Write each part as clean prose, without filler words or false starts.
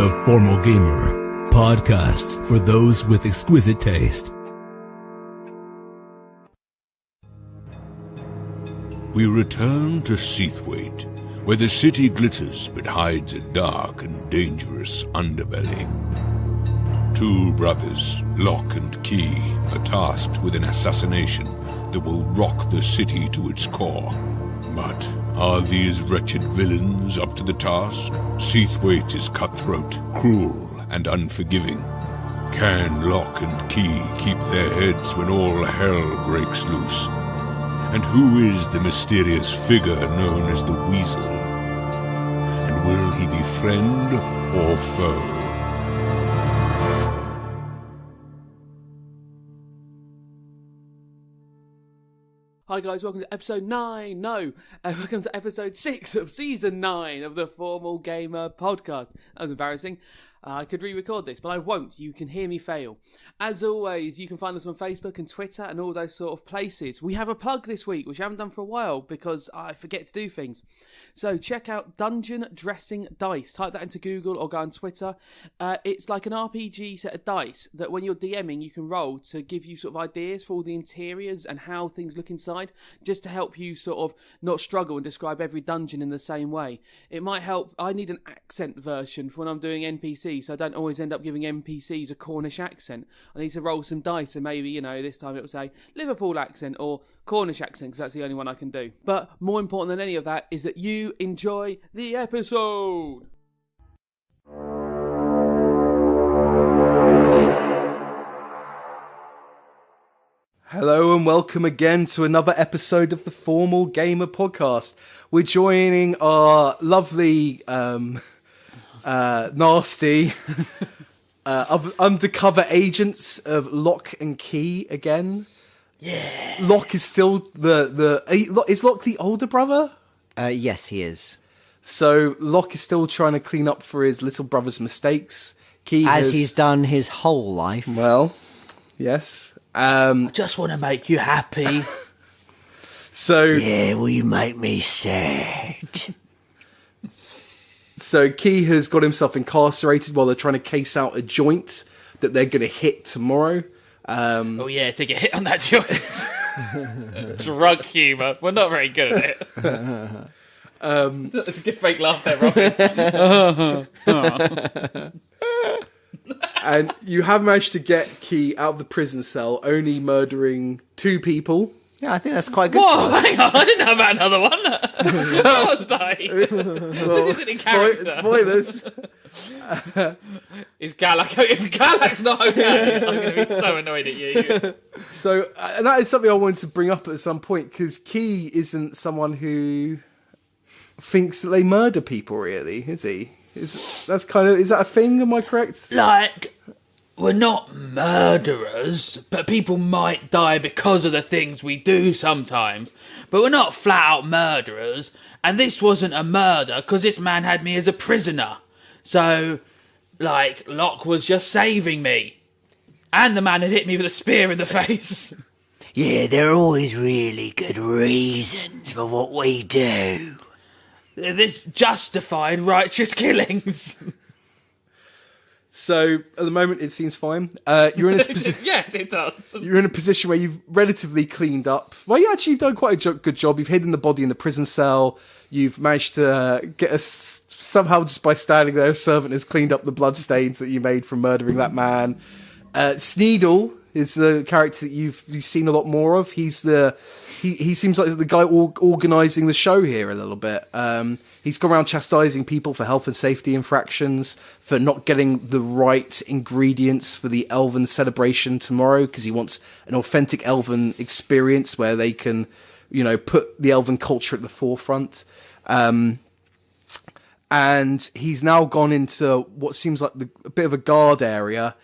The Formal Gamer, podcast for those with exquisite taste. We return to Seathwaite, where the city glitters but hides a dark and dangerous underbelly. Two brothers, Locke and Key, are tasked with an assassination that will rock the city to its core. But are these wretched villains up to the task? Seathwaite is cutthroat, cruel, and unforgiving. Can Locke and Key keep their heads when all hell breaks loose? And who is the mysterious figure known as the Weasel? And will he be friend or foe? Hi guys, welcome to episode 9, welcome to episode 6 of season 9 of the Formal Gamer podcast. That was embarrassing. I could re-record this, but I won't. You can hear me fail. As always, you can find us on Facebook and Twitter and all those sort of places. We have a plug this week, which I haven't done for a while because I forget to do things. So check out Dungeon Dressing Dice. Type that into Google or go on Twitter. It's like an RPG set of dice that when you're DMing, you can roll to give you sort of ideas for all the interiors and how things look inside, just to help you sort of not struggle and describe every dungeon in the same way. It might help. I need an accent version for when I'm doing NPCs. So I don't always end up giving NPCs a Cornish accent. I need to roll some dice and maybe, this time it'll say Liverpool accent or Cornish accent because that's the only one I can do. But more important than any of that is that you enjoy the episode. Hello and welcome again to another episode of the Formal Gamer podcast. We're joining our lovely... nasty undercover agents of Locke and Key again. Yeah. Locke is still is Locke the older brother? Yes, he is. So Locke is still trying to clean up for his little brother's mistakes. Key he's done his whole life. Well, yes. I just want to make you happy. So yeah, will you make me sad? So Key has got himself incarcerated while they're trying to case out a joint that they're going to hit tomorrow. Take a hit on that joint. Drug humour. We're not very good at it. Good fake laugh there, Robin. And you have managed to get Key out of the prison cell, only murdering 2 people. Yeah, I think that's quite good. Whoa, hang on, I didn't know about another one. This isn't in character. Spoilers. Is Galak? If Galak's not okay, I'm going to be so annoyed at you. So, and that is something I wanted to bring up at some point, because Key isn't someone who thinks that they murder people, really, is he? Is that a thing? Am I correct? Like, we're not murderers, but people might die because of the things we do sometimes. But we're not flat-out murderers, and this wasn't a murder because this man had me as a prisoner. So, Locke was just saving me. And the man had hit me with a spear in the face. Yeah, there are always really good reasons for what we do. This justified righteous killings. So at the moment, it seems fine. You're in a position. Yes, it does. You're in a position where you've relatively cleaned up. Well, you've done quite a good job. You've hidden the body in the prison cell. You've managed to get us somehow just by standing there. A servant has cleaned up the bloodstains that you made from murdering that man. Sneedle is the character that you've seen a lot more of. He seems like the guy organising the show here a little bit. He's gone around chastising people for health and safety infractions, for not getting the right ingredients for the Elven celebration tomorrow, because he wants an authentic Elven experience where they can, put the Elven culture at the forefront. And he's now gone into what seems like a bit of a guard area,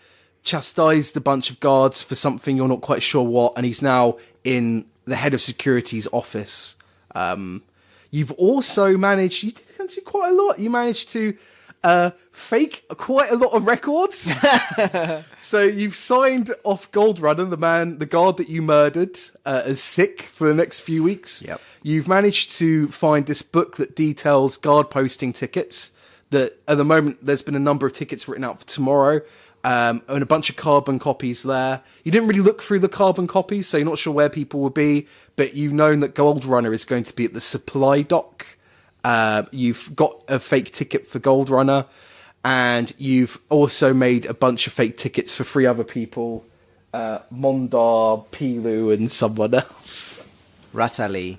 chastised a bunch of guards for something you're not quite sure what, and he's now in the head of security's office. You've also managed, you did actually quite a lot. You managed to fake quite a lot of records. So you've signed off Goldrunner, the guard that you murdered, as sick for the next few weeks. Yep. You've managed to find this book that details guard posting tickets that at the moment there's been a number of tickets written out for tomorrow, and a bunch of carbon copies there. You didn't really look through the carbon copies, so you're not sure where people will be, but you've known that Gold Runner is going to be at the supply dock. You've got a fake ticket for Gold Runner, and you've also made a bunch of fake tickets for 3 other people, Mondar, Pilu, and someone else. Rattley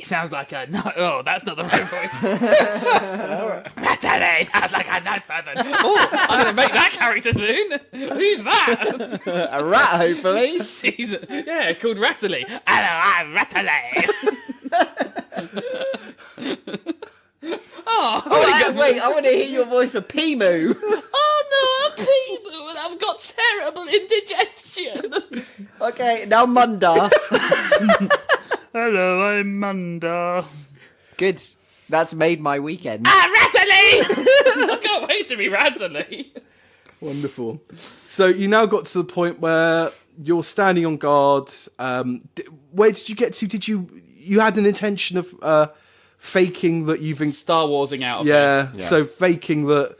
sounds like a no. Oh, that's not the right voice. Rattley sounds like a night person. Oh, I'm gonna make that character soon. Who's that? A rat, hopefully. Season, yeah, called Rattley. Hello, I'm Rattley. Wait, I want to hear your voice for Pimu. Oh no, people! I've got terrible indigestion. Okay, now Munda. Hello, I'm Munda. Good. That's made my weekend. Rattley! I can't wait to be Rattley. Wonderful. So you now got to the point where you're standing on guard. Where did you get to? Did you had an intention of faking that you've been Star Warsing out of yeah. it. So faking that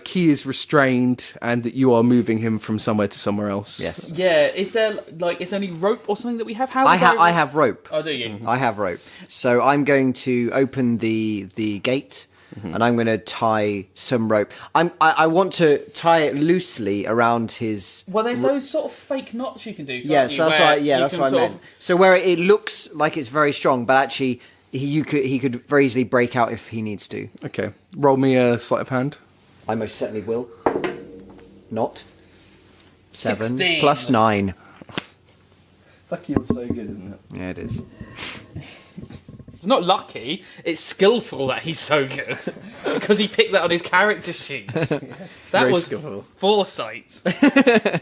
Key is restrained and that you are moving him from somewhere to somewhere else. Yes. Yeah, is there it's only rope or something that we have? How I have rope. Oh, do you? I have rope. So I'm going to open the gate, and I'm going to tie some rope. I want to tie it loosely around his. Well, there's those sort of fake knots you can do. Yes, you, that's where right. Yeah, you that's can what I sort meant. So where it looks like it's very strong, but actually he could very easily break out if he needs to. Okay. Roll me a sleight of hand. I most certainly will. Not. 7 16. plus 9. It's like you're so good, isn't it? Yeah, it is. It's not lucky, it's skillful that he's so good. Because he picked that on his character sheet. That very was skillful. foresight.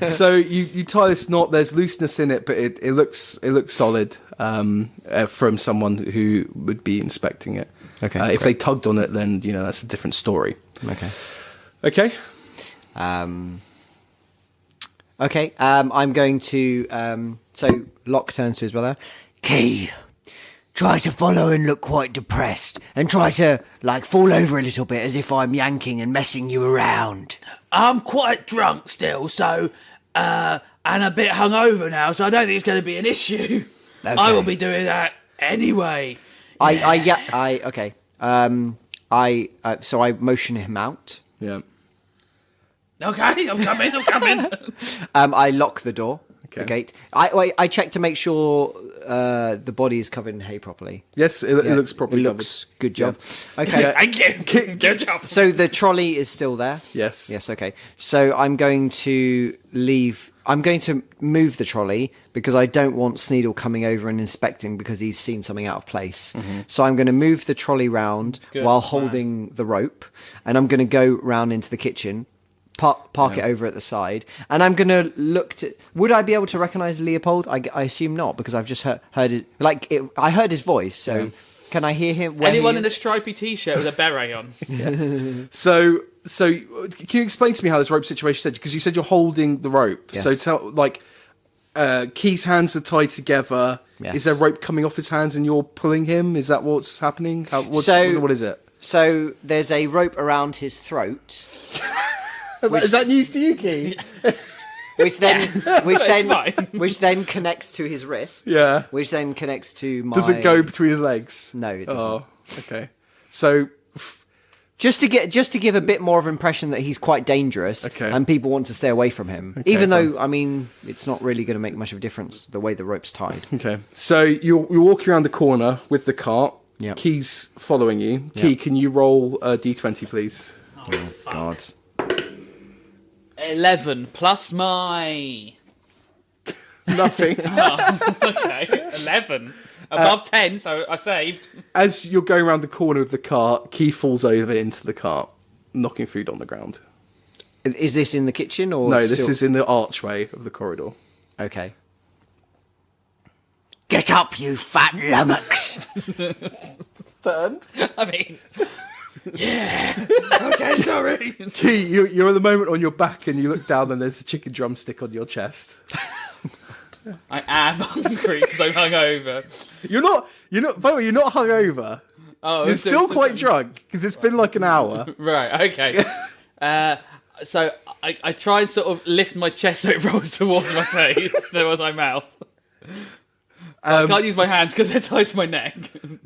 So you tie this knot. There's looseness in it, but it looks solid from someone who would be inspecting it. Okay. If they tugged on it, then that's a different story. Okay. Okay. Okay. I'm going to. So Locke turns to his brother. Key, try to follow and look quite depressed, and try to, fall over a little bit as if I'm yanking and messing you around. I'm quite drunk still, so, and a bit hungover now, so I don't think it's going to be an issue. Okay. I will be doing that anyway. Okay. So I motion him out. Yeah. Okay, I'm coming. I lock the door, Okay. the gate. I check to make sure the body is covered in hay properly. Yes, it looks properly It looks good job. Okay. Yeah. Thank you. Good job. So the trolley is still there? Yes. Yes, okay. So I'm going to move the trolley because I don't want Sneedle coming over and inspecting because he's seen something out of place. So I'm going to move the trolley round while holding the rope, and I'm going to go round into the kitchen, park it over at the side, and I'm going to look to... Would I be able to recognise Leopold? I assume not, because I've just heard it... I heard his voice, so... Can I hear him? Anyone in a stripy t-shirt with a beret on? So can you explain to me how this rope situation said? Because you said you're holding the rope. Yes. So Key's hands are tied together. Yes. Is there rope coming off his hands and you're pulling him? Is that what's happening? What is it? So there's a rope around his throat. Is that news to you, Key? Which then fine. which then connects to his wrists. Yeah. Which then connects to my... Does it go between his legs? No, it doesn't. Oh, okay. So Just to give a bit more of an impression that he's quite dangerous, Okay. and people want to stay away from him. Even though, it's not really going to make much of a difference the way the rope's tied. okay. So you're walking around the corner with the cart. Yep. Key's following you. Key, can you roll a d20, please? God. 11 plus my... Nothing. Okay, 11. Above 10, so I saved. As you're going around the corner of the cart, Key falls over into the cart, knocking food on the ground. Is this in the kitchen or... No, this is in the archway of the corridor. Okay. Get up, you fat lummox! I mean... Okay, sorry. Key, you're at the moment on your back and you look down and there's a chicken drumstick on your chest. I am hungry because I'm hungover. You're not, by the way, you're not hungover. Oh, You're still quite drunk because it's been like an hour. Right, okay. So I try and sort of lift my chest so it rolls towards my face, towards my mouth. I can't use my hands because they're tied to my neck.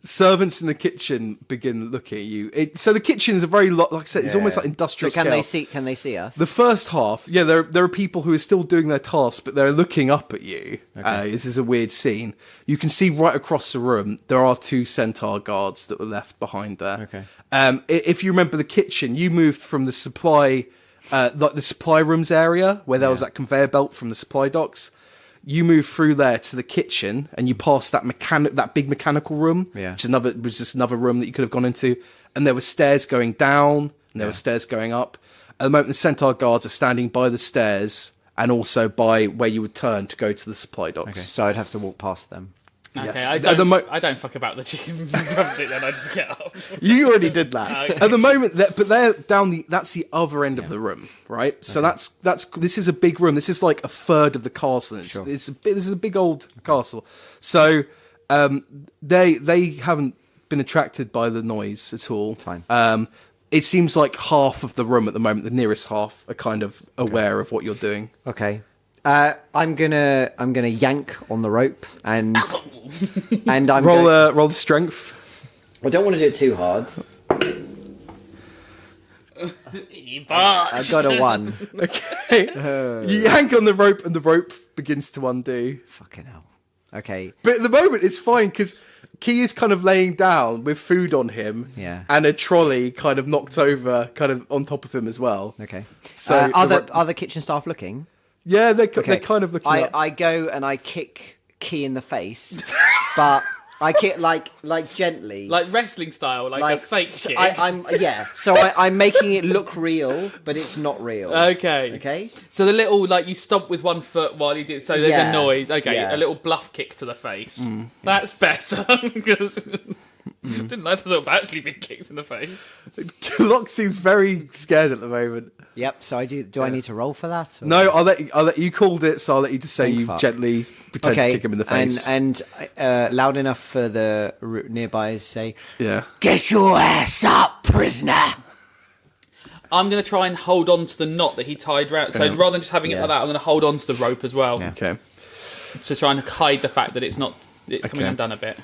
Servants in the kitchen begin looking at you. So the kitchen is a very like I said, it's almost like industrial So scale. can they see us? The first half, there are people who are still doing their tasks, but they're looking up at you. This is a weird scene. You can see right across the room there are 2 centaur guards that were left behind there. Okay. If you remember the kitchen, you moved from the supply, like the supply rooms area where there was that conveyor belt from the supply docks. You move through there to the kitchen, and you pass that big mechanical room, which was just another room that you could have gone into. And there were stairs going down, and there were stairs going up. At the moment, the centaur guards are standing by the stairs, and also by where you would turn to go to the supply docks. Okay, so I'd have to walk past them. Okay, Yes. I don't fuck about the chicken bit, then I just get up. You already did that. At the moment, but they're down that's the other end of the room, right? So this is a big room. This is like a third of the castle. This is a big old castle. So they haven't been attracted by the noise at all. Fine. It seems like half of the room at the moment, the nearest half, are kind of aware of what you're doing. Okay. I'm gonna yank on the rope and I'm roll the strength. I don't want to do it too hard. I got a 1. Okay. You yank on the rope, and the rope begins to undo. Fucking hell. Okay. But at the moment, it's fine because Key is kind of laying down with food on him, and a trolley kind of knocked over, kind of on top of him as well. Okay. So are the kitchen staff looking? Yeah, they're kind of looking up. I go and I kick Key in the face, but I kick like gently, Like wrestling style, like a fake kick. So I'm making it look real, but it's not real. Okay. So the little, you stomp with one foot while you do, so there's a noise. Okay, a little bluff kick to the face. That's better, because didn't like the thought of actually being kicked in the face. Locke seems very scared at the moment. Yep. So I do. Do I need to roll for that? Or? No, I'll let you called it, so I'll let you just say gently pretend to kick him in the face. And loud enough for the nearby say, Get your ass up, prisoner! I'm going to try and hold on to the knot that he tied round. So rather than just having it like that, I'm going to hold on to the rope as well. Yeah. Okay. To try and hide the fact that it's coming undone a bit.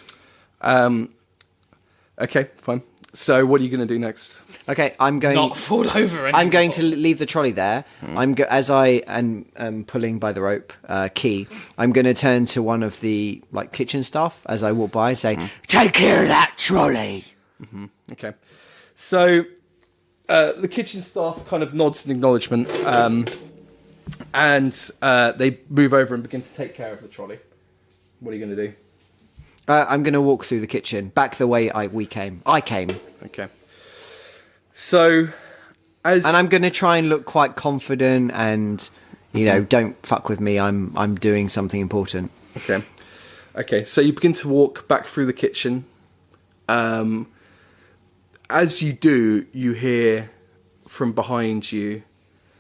Okay, fine. So what are you going to do next? Okay, I'm going not fall over anymore. I'm going to leave the trolley there. As I am pulling by the rope, Key. I'm going to turn to one of the kitchen staff as I walk by, say, Take care of that trolley! Okay. So the kitchen staff kind of nods in acknowledgement, and they move over and begin to take care of the trolley. What are you going to do? I'm going to walk through the kitchen, back the way we came. I came. Okay. So, and I'm going to try and look quite confident and, don't fuck with me. I'm doing something important. Okay. Okay, so you begin to walk back through the kitchen. As you do, you hear from behind you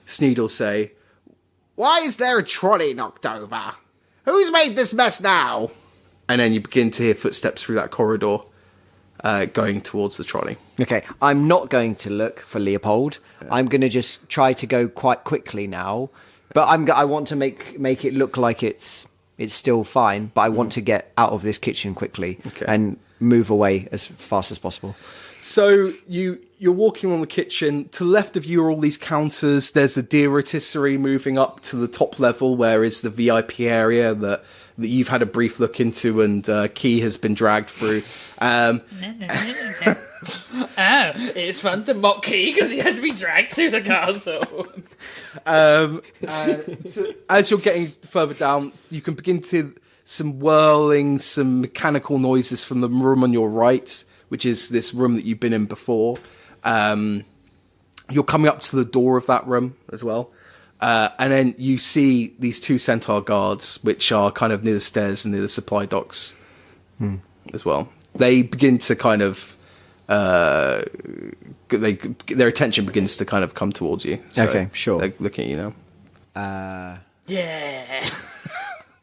Sneedle say, "Why is there a trolley knocked over? Who's made this mess now?" And then you begin to hear footsteps through that corridor going towards the trolley. Okay, I'm not going to look for Leopold. I'm going to just try to go quite quickly now. But I want to make it look like it's still fine, but I want to get out of this kitchen quickly and move away as fast as possible. So you're walking on the kitchen. To the left of you are all these counters. There's a deer rotisserie moving up to the top level, where is the VIP area that you've had a brief look into, and Key has been dragged through. It's fun to mock Key because he has to be dragged through the castle. As you're getting further down, you can begin to some whirling, some mechanical noises from the room on your right, which is this room that you've been in before. You're coming up to the door of that room as well. And then you see these 2 centaur guards, which are kind of near the stairs and near the supply docks as well. They begin to kind of... their attention begins to kind of come towards you. So okay, sure. They're looking at you now. Yeah.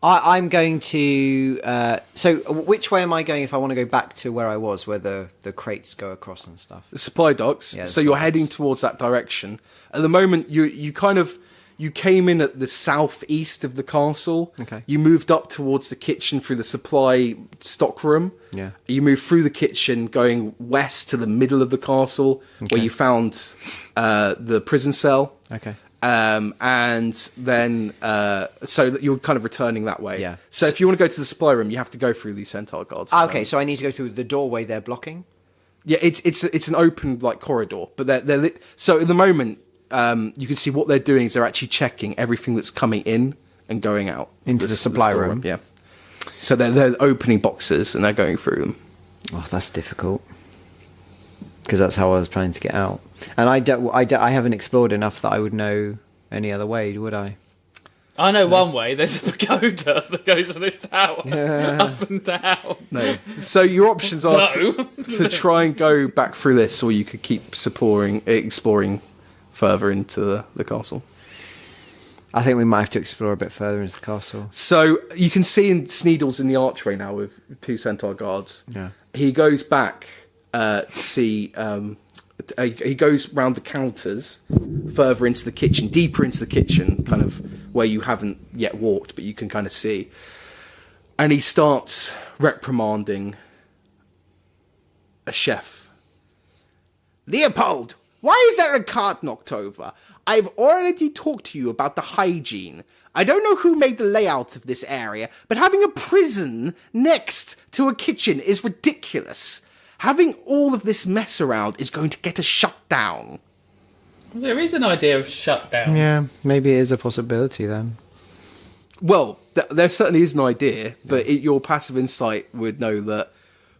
I'm going to. So, which way am I going if I want to go back to where I was, where the crates go across and stuff? The supply docks. Yeah, the so supply you're docks. heading towards that direction. At the moment, you came in at the southeast of the castle. Okay. You moved up towards the kitchen through the supply stock room. Yeah. You moved through the kitchen, going west to the middle of the castle, where you found the prison cell. Okay. And then so that you're kind of returning that way. Yeah. So if you want to go to the supply room, you have to go through these centaur guards. Okay, so I need to go through the doorway they're blocking. Yeah, it's an open like corridor, but they're lit. So at the moment, you can see what they're doing is they're actually checking everything that's coming in and going out Into the supply store room. Yeah. So they're opening boxes and they're going through them. Oh, that's difficult. Because that's how I was planning to get out, and I haven't explored enough that I would know any other way, would I? I know one way. There's a pagoda that goes on this tower, up and down. No. So your options are No. to try and go back through this, or you could keep exploring further into the castle. I think we might have to explore a bit further into the castle. So you can see Sneedle's in the archway now with two centaur guards. Yeah. He goes back to see. He goes round the counters, further into the kitchen, deeper into the kitchen, kind of where you haven't yet walked, but you can kind of see. And he starts reprimanding a chef. Leopold, why is there a cart knocked over? I've already talked to you about the hygiene. I don't know who made the layout of this area, but having a prison next to a kitchen is ridiculous. Having all of this mess around is going to get us shut down. There is an idea of shutdown. Yeah, maybe it is a possibility then. Well, there certainly is an idea, but your passive insight would know that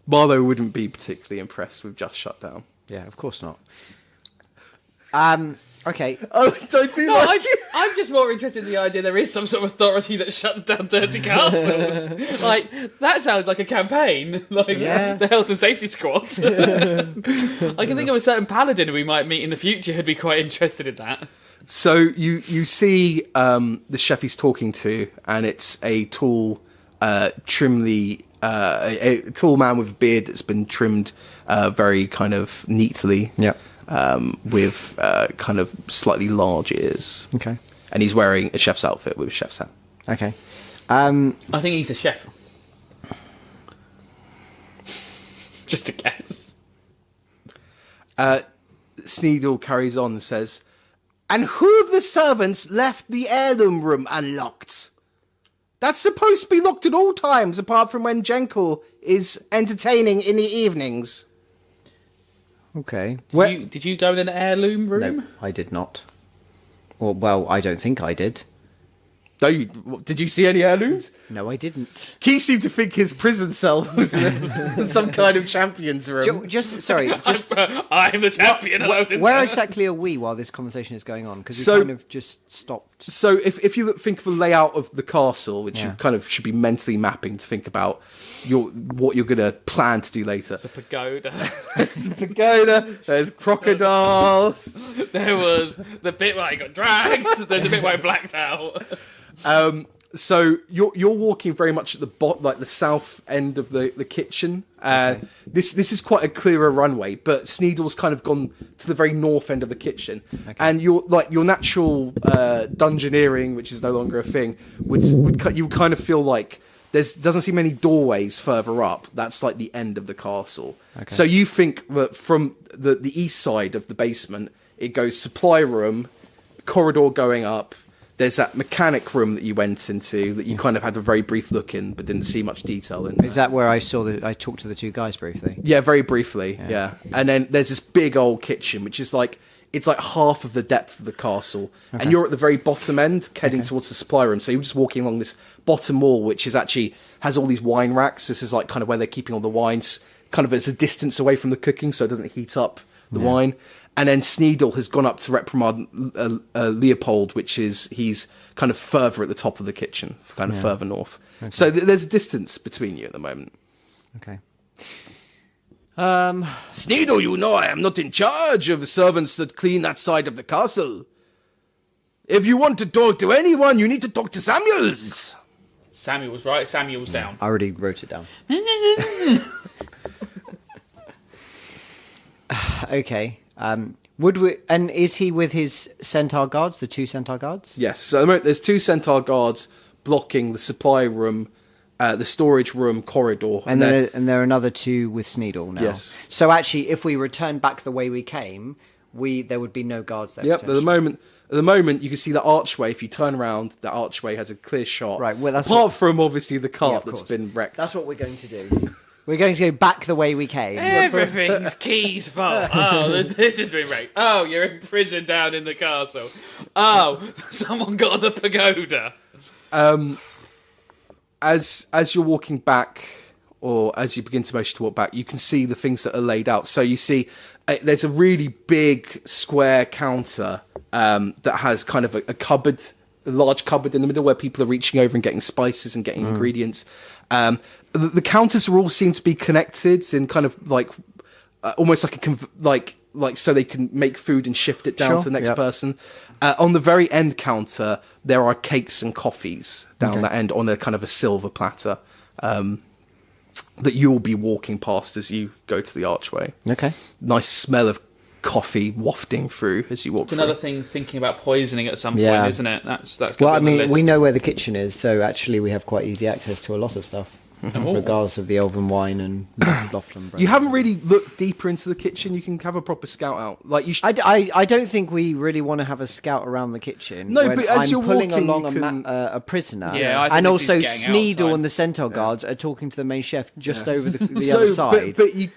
Marlowe wouldn't be particularly impressed with just shutdown. Yeah, of course not. Okay. Oh, don't do No, that. I'm just more interested in the idea there is some sort of authority that shuts down dirty castles. Like, that sounds like a campaign. Like, the Health and Safety Squad. I can think of a certain paladin we might meet in the future who'd be quite interested in that. So you see the chef he's talking to, and it's a tall, a tall man with a beard that's been trimmed very kind of neatly. Yeah. With kind of slightly large ears. Okay. And he's wearing a chef's outfit with a chef's hat. Okay. I think he's a chef. Just a guess. Sneedle carries on and says, "And who of the servants left the heirloom room unlocked? That's supposed to be locked at all times, apart from when Jenkel is entertaining in the evenings." Okay. Did you go in an heirloom room? No, I did not. Well, I don't think I did. No, did you see any heirlooms? No, I didn't. Key seemed to think his prison cell was some kind of champion's room. Sorry, I'm the champion. and I was in where there. exactly are we while this conversation is going on? Because we So- kind of just stopped. So if you think of the layout of the castle, which you Yeah. kind of should be mentally mapping to think about what you're going to plan to do later. It's a pagoda. There's a pagoda, there's crocodiles. There was the bit where I got dragged. There's a bit where I blacked out. So you're walking very much at the south end of the kitchen. This is quite a clearer runway, but Sneedle's kind of gone to the very north end of the kitchen, and your natural dungeoneering, which is no longer a thing, you kind of feel like doesn't seem any doorways further up. That's like the end of the castle. So you think that from the east side of the basement, it goes supply room, corridor going up. There's that mechanic room that you went into that you kind of had a very brief look in, but didn't see much detail in. Is that where I talked to the two guys briefly? Yeah, very briefly. Yeah. And then there's this big old kitchen, which is like half of the depth of the castle, and you're at the very bottom end, heading towards the supply room. So you're just walking along this bottom wall, which is actually has all these wine racks. This is like kind of where they're keeping all the wines, kind of as a distance away from the cooking, so it doesn't heat up the wine. And then Sneedle has gone up to reprimand Leopold, which is he's kind of further at the top of the kitchen, kind of further north. So there's a distance between you at the moment. Okay. Sneedle, you know I am not in charge of the servants that clean that side of the castle. If you want to talk to anyone, you need to talk to Samuels. Samuel's right. Samuel's down. I already wrote it down. Okay. Would we? And is he with his centaur guards? The 2 centaur guards? Yes. So at the moment, there's 2 centaur guards blocking the supply room, the storage room corridor, And there are another 2 with Sneedle now. Yes. So actually, if we return back the way we came, there would be no guards there. Yep. At the moment, you can see the archway. If you turn around, the archway has a clear shot. Right, well, that's apart from obviously the Yeah, cart of that's course. been wrecked. That's what we're going to do. We're going to go back the way we came. Everything's Key's fault. Oh, this has been wrecked. Oh, you're in prison down in the castle. Oh, someone got on the pagoda. As you're walking back, or as you begin to motion to walk back, you can see the things that are laid out. So you see there's a really big square counter that has kind of a cupboard, a large cupboard in the middle where people are reaching over and getting spices and getting ingredients. The counters all seem to be connected in kind of like almost like so they can make food and shift it down Sure, to the next yep. person. On the very end counter, there are cakes and coffees down that end on a kind of a silver platter that you'll be walking past as you go to the archway. Okay. Nice smell of coffee wafting through as you walk It's through. another thing thinking about poisoning at some point, Yeah. isn't it? That's good. Well, I on the mean, list. we know where the kitchen is, so actually we have quite easy access to a lot of stuff, regardless of the elven wine and Lofton bread. You haven't really looked deeper into the kitchen. You can have a proper scout out. Like you should. I don't think we really want to have a scout around the kitchen. No, when but as I'm you're pulling walking, along you can- a prisoner, Yeah, I think and this also is getting Sneedle outside. and the centaur guards are talking to the main chef just over the So, other side. but you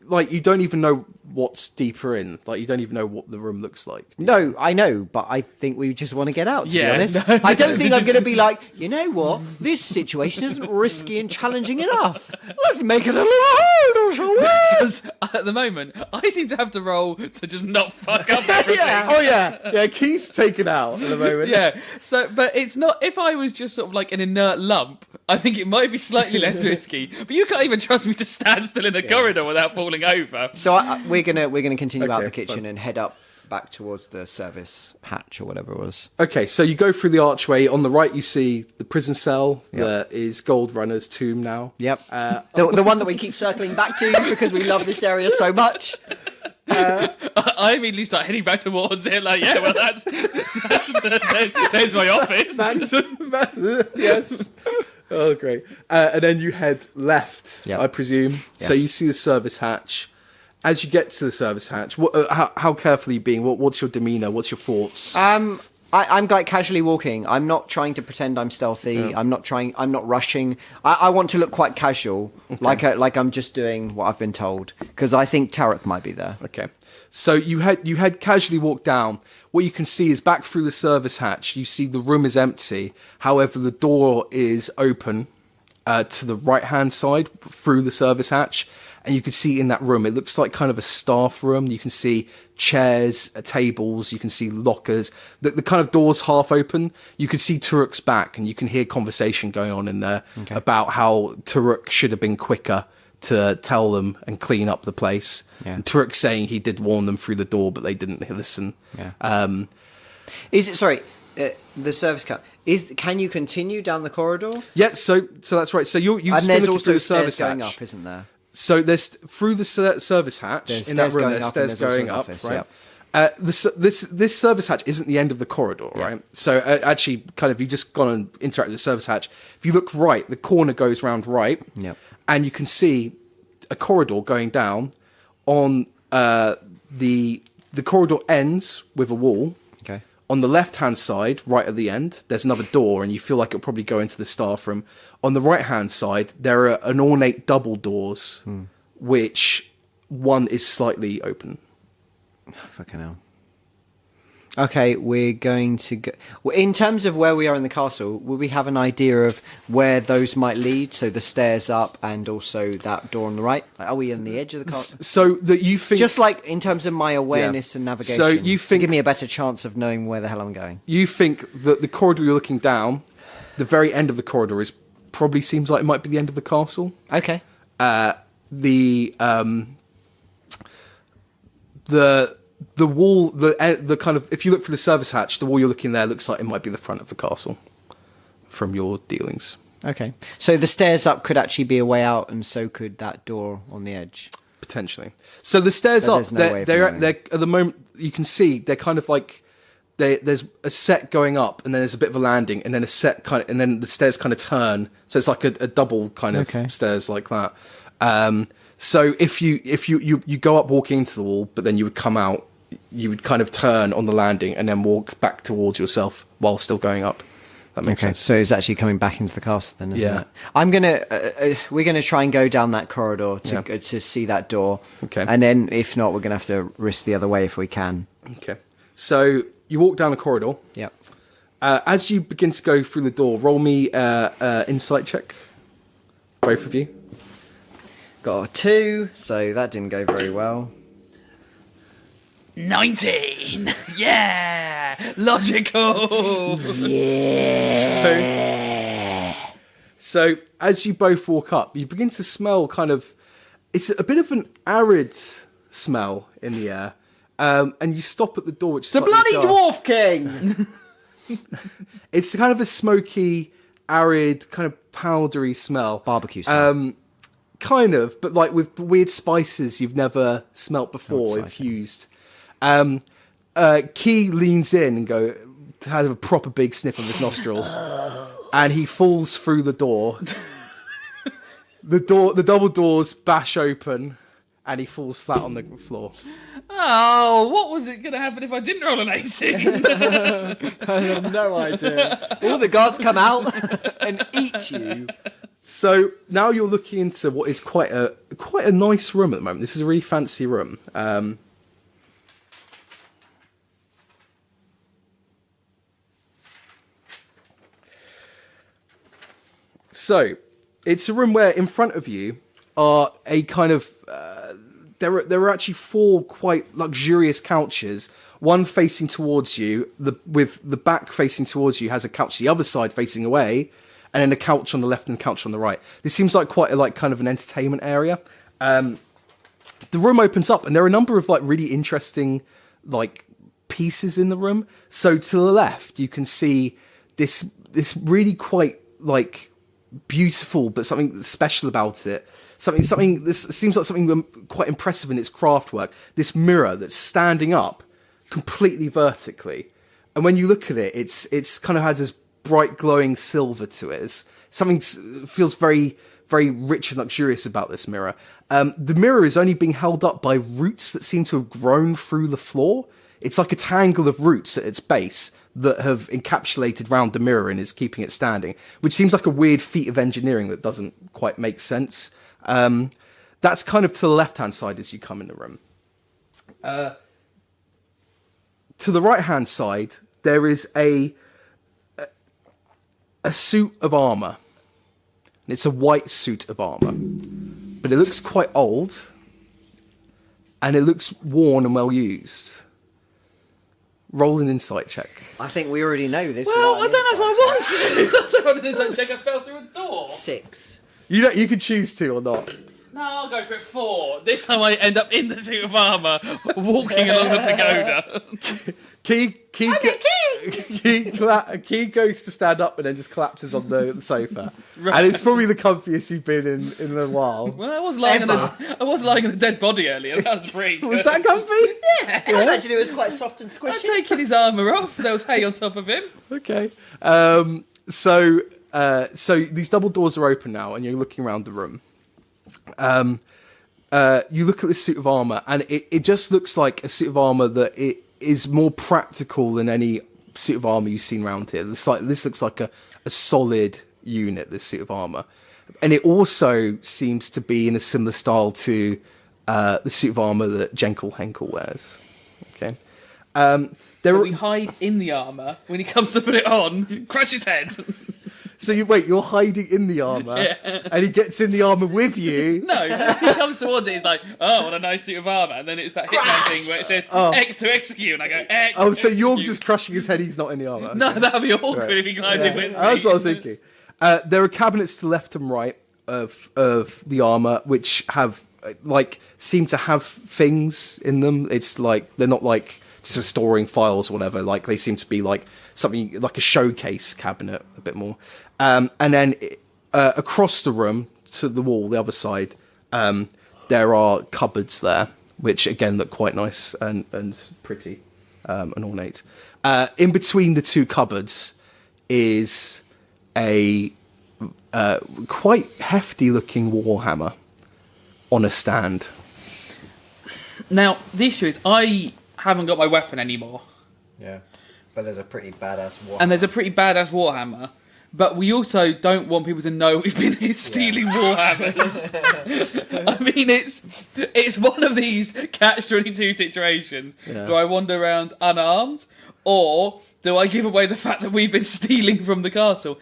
like you don't even know what's deeper in. Like you don't even know what the room looks like. No, I know, but I think we just want to get out, to Yeah, be honest. no, I don't think I'm going to be like, you know what, this situation isn't risky and challenging enough. Let's make it a little harder, shall we? Because at the moment, I seem to have to roll to just not fuck up everything. Oh yeah. Keith's taken out at the moment. Yeah. So, but it's not. If I was just sort of like an inert lump, I think it might be slightly less risky. But you can't even trust me to stand still in a corridor without falling over. So we're gonna continue out Okay, the kitchen fine. and head up back towards the service hatch or whatever it was. Okay, so you go through the archway. On the right, you see the prison cell. There is Gold Runner's tomb now. Yep. The one that we keep circling back to because we love this area so much. I immediately start heading back towards it. Like, yeah, well, there's my office. Yes. Oh, great. And then you head left, Yep. I presume. So Yes. you see the service hatch. As you get to the service hatch, how careful are you being? What's your demeanour? What's your thoughts? I'm like casually walking. I'm not trying to pretend I'm stealthy. I'm not rushing. I want to look quite casual, like I'm just doing what I've been told, because I think Tarek might be there. Okay. So you had casually walked down. What you can see is back through the service hatch. You see the room is empty. However, the door is open to the right-hand side through the service hatch. And you can see in that room, it looks like kind of a staff room. You can see chairs, tables, you can see lockers. The kind of door's half open. You can see Turuk's back and you can hear conversation going on in there about how Turuk should have been quicker to tell them and clean up the place. Yeah. And Turuk's saying he did warn them through the door, but they didn't listen. Yeah. Is it the service cut? Can you continue down the corridor? Yeah, so that's right. So you've And been there's looking also through the stairs service going hatch. up, isn't there? So there's through the service hatch There's in that stairs room. going There's up and stairs there's also going an up, office, right? This service hatch isn't the end of the corridor, right? So actually, kind of, you just gone and interacted with the service hatch. If you look right, the corner goes round right, and you can see a corridor going down. On the corridor ends with a wall. Okay. On the left-hand side, right at the end, there's another door, and you feel like it'll probably go into the staff room. On the right-hand side, there are an ornate double doors, which one is slightly open. Fucking hell. Okay, we're going to go... Well, in terms of where we are in the castle, will we have an idea of where those might lead? So the stairs up and also that door on the right? Like, are we on the edge of the castle? So that you think... Just like in terms of my awareness and navigation. So you think... to give me a better chance of knowing where the hell I'm going. You think that the corridor you're looking down, the very end of the corridor probably seems like it might be the end of the castle. Okay. The wall, the kind of, if you look for the service hatch, the wall you're looking there looks like it might be the front of the castle. from your dealings. Okay. So the stairs up could actually be a way out, and so could that door on the edge. Potentially. So the stairs But up, there's no way of they're knowing. at the moment you can see they're kind of like there's a set going up, and then there's a bit of a landing, and then a set kind of, and then the stairs kind of turn. So it's like a double kind of stairs like that. So if you go up walking into the wall, but then you would come out, you would kind of turn on the landing and then walk back towards yourself while still going up. That makes sense. So it's actually coming back into the castle then, isn't Yeah. it? We're gonna try and go down that corridor to see that door. Okay. And then if not, we're gonna have to risk the other way if we can. Okay. So you walk down the corridor. Yep. As you begin to go through the door, roll me insight check. Both of you. Got a 2, so that didn't go very well. 19. Yeah, logical. So as you both walk up, you begin to smell kind of, it's a bit of an arid smell in the air. And you stop at the door, which is The slightly bloody ajar. Dwarf King! It's kind of a smoky, arid, kind of powdery smell. Barbecue smell. Kind of, but like with weird spices you've never smelt before infused. Key leans in and has a proper big sniff of his nostrils, and he falls through the door. The double doors bash open, and he falls flat on the floor. Oh, what was it going to happen if I didn't roll an 18? I have no idea. All the guards come out and eat you. So now you're looking into what is quite a nice room at the moment. This is a really fancy room. So it's a room where in front of you are a kind of there are actually 4 quite luxurious couches. One facing towards you, with the back facing towards you, has a couch the other side facing away, and then a couch on the left and a couch on the right. This seems like quite a kind of an entertainment area. The room opens up, and there are a number of really interesting pieces in the room. So to the left, you can see this really quite beautiful, but something special about it. Something. This seems like something quite impressive in its craftwork. This mirror that's standing up completely vertically, and when you look at it, it's kind of has this bright glowing silver to it. Something feels very, very rich and luxurious about this mirror. The mirror is only being held up by roots that seem to have grown through the floor. It's like a tangle of roots at its base that have encapsulated round the mirror and is keeping it standing, which seems like a weird feat of engineering that doesn't quite make sense. That's kind of to the left-hand side as you come in the room. To the right-hand side, there is a suit of armor. It's a white suit of armor, but it looks quite old, and it looks worn and well used. Roll an insight check. I think we already know this. Well, I don't know if I want to. That's why I didn't check. I fell through a door. 6. You could choose to or not. No, I'll go for it 4. This time I end up in the suit of armour, walking along the pagoda. Key goes to stand up and then just collapses on the sofa. Right. And it's probably the comfiest you've been in a while. Well, I was lying on a dead body earlier. That was pretty good. Was that comfy? Yeah. I imagine it was quite soft and I'd squishy. taken his armour off. There was hay on top of him. Okay. So these double doors are open now, and you're looking around the room. You look at this suit of armor, and it just looks like a suit of armor that it is more practical than any suit of armor you've seen around here. This looks like a solid unit, this suit of armor, and it also seems to be in a similar style to the suit of armor that Jenkel Henkel wears. Okay. So we hide in the armour. When he comes to put it on, crush his head. So you're hiding in the armor, Yeah. and he gets in the armor with you. No, he comes towards it. He's like, "Oh, what a nice suit of armour!" And then it's that Hitman thing where it says X to execute, and I go X. Oh, so you're execute. just crushing his head. He's not in the armor. No, that'd be awkward Right. if he climbed in with me. That's what I was thinking. There are cabinets to the left and right of the armor, which have seem to have things in them. It's like they're not sort of storing files or whatever. Like they seem to be like something like a showcase cabinet, a bit more. And then across the room to the wall, the other side, there are cupboards there, which again look quite nice and pretty and ornate. In between the two cupboards is a quite hefty-looking warhammer on a stand. Now, the issue is I haven't got my weapon anymore. Yeah, but there's a pretty badass warhammer. And there's a pretty badass warhammer. But we also don't want people to know we've been here stealing warhammers. I mean, it's one of these catch-22 situations. Yeah. Do I wander around unarmed? Or do I give away the fact that we've been stealing from the castle?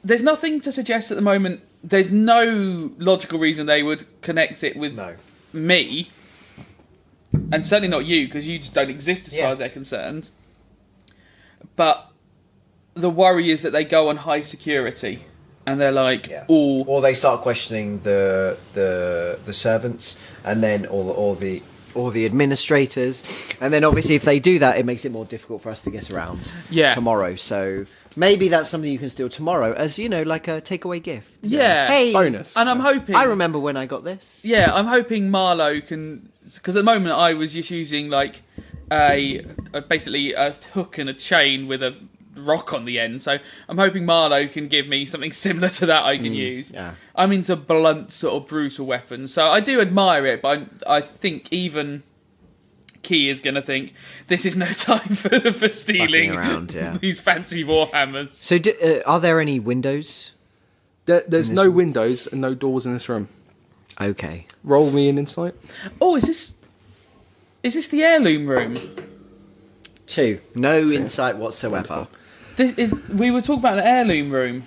There's nothing to suggest at the moment. There's no logical reason they would connect it with me. And certainly not you, because you just don't exist as far as they're concerned. But the worry is that they go on high security, and they're like, "Oh," or they start questioning the servants, and then all the administrators, and then obviously if they do that, it makes it more difficult for us to get around tomorrow. So maybe that's something you can steal tomorrow, as like a takeaway gift. Hey, bonus. And I'm hoping I remember when I got this. Yeah, I'm hoping Marlowe can, because at the moment I was just using like basically a hook and a chain with a rock on the end, so I'm hoping Marlowe can give me something similar to that I can use. I'm into blunt, sort of brutal weapons, so I do admire it, but I think even Key is going to think this is no time for stealing around, these fancy warhammers. So are there any windows? There's no windows and no doors in this room. Okay. Roll me an insight. Oh, is this the heirloom room? 2. No insight whatsoever. We were talking about an heirloom room.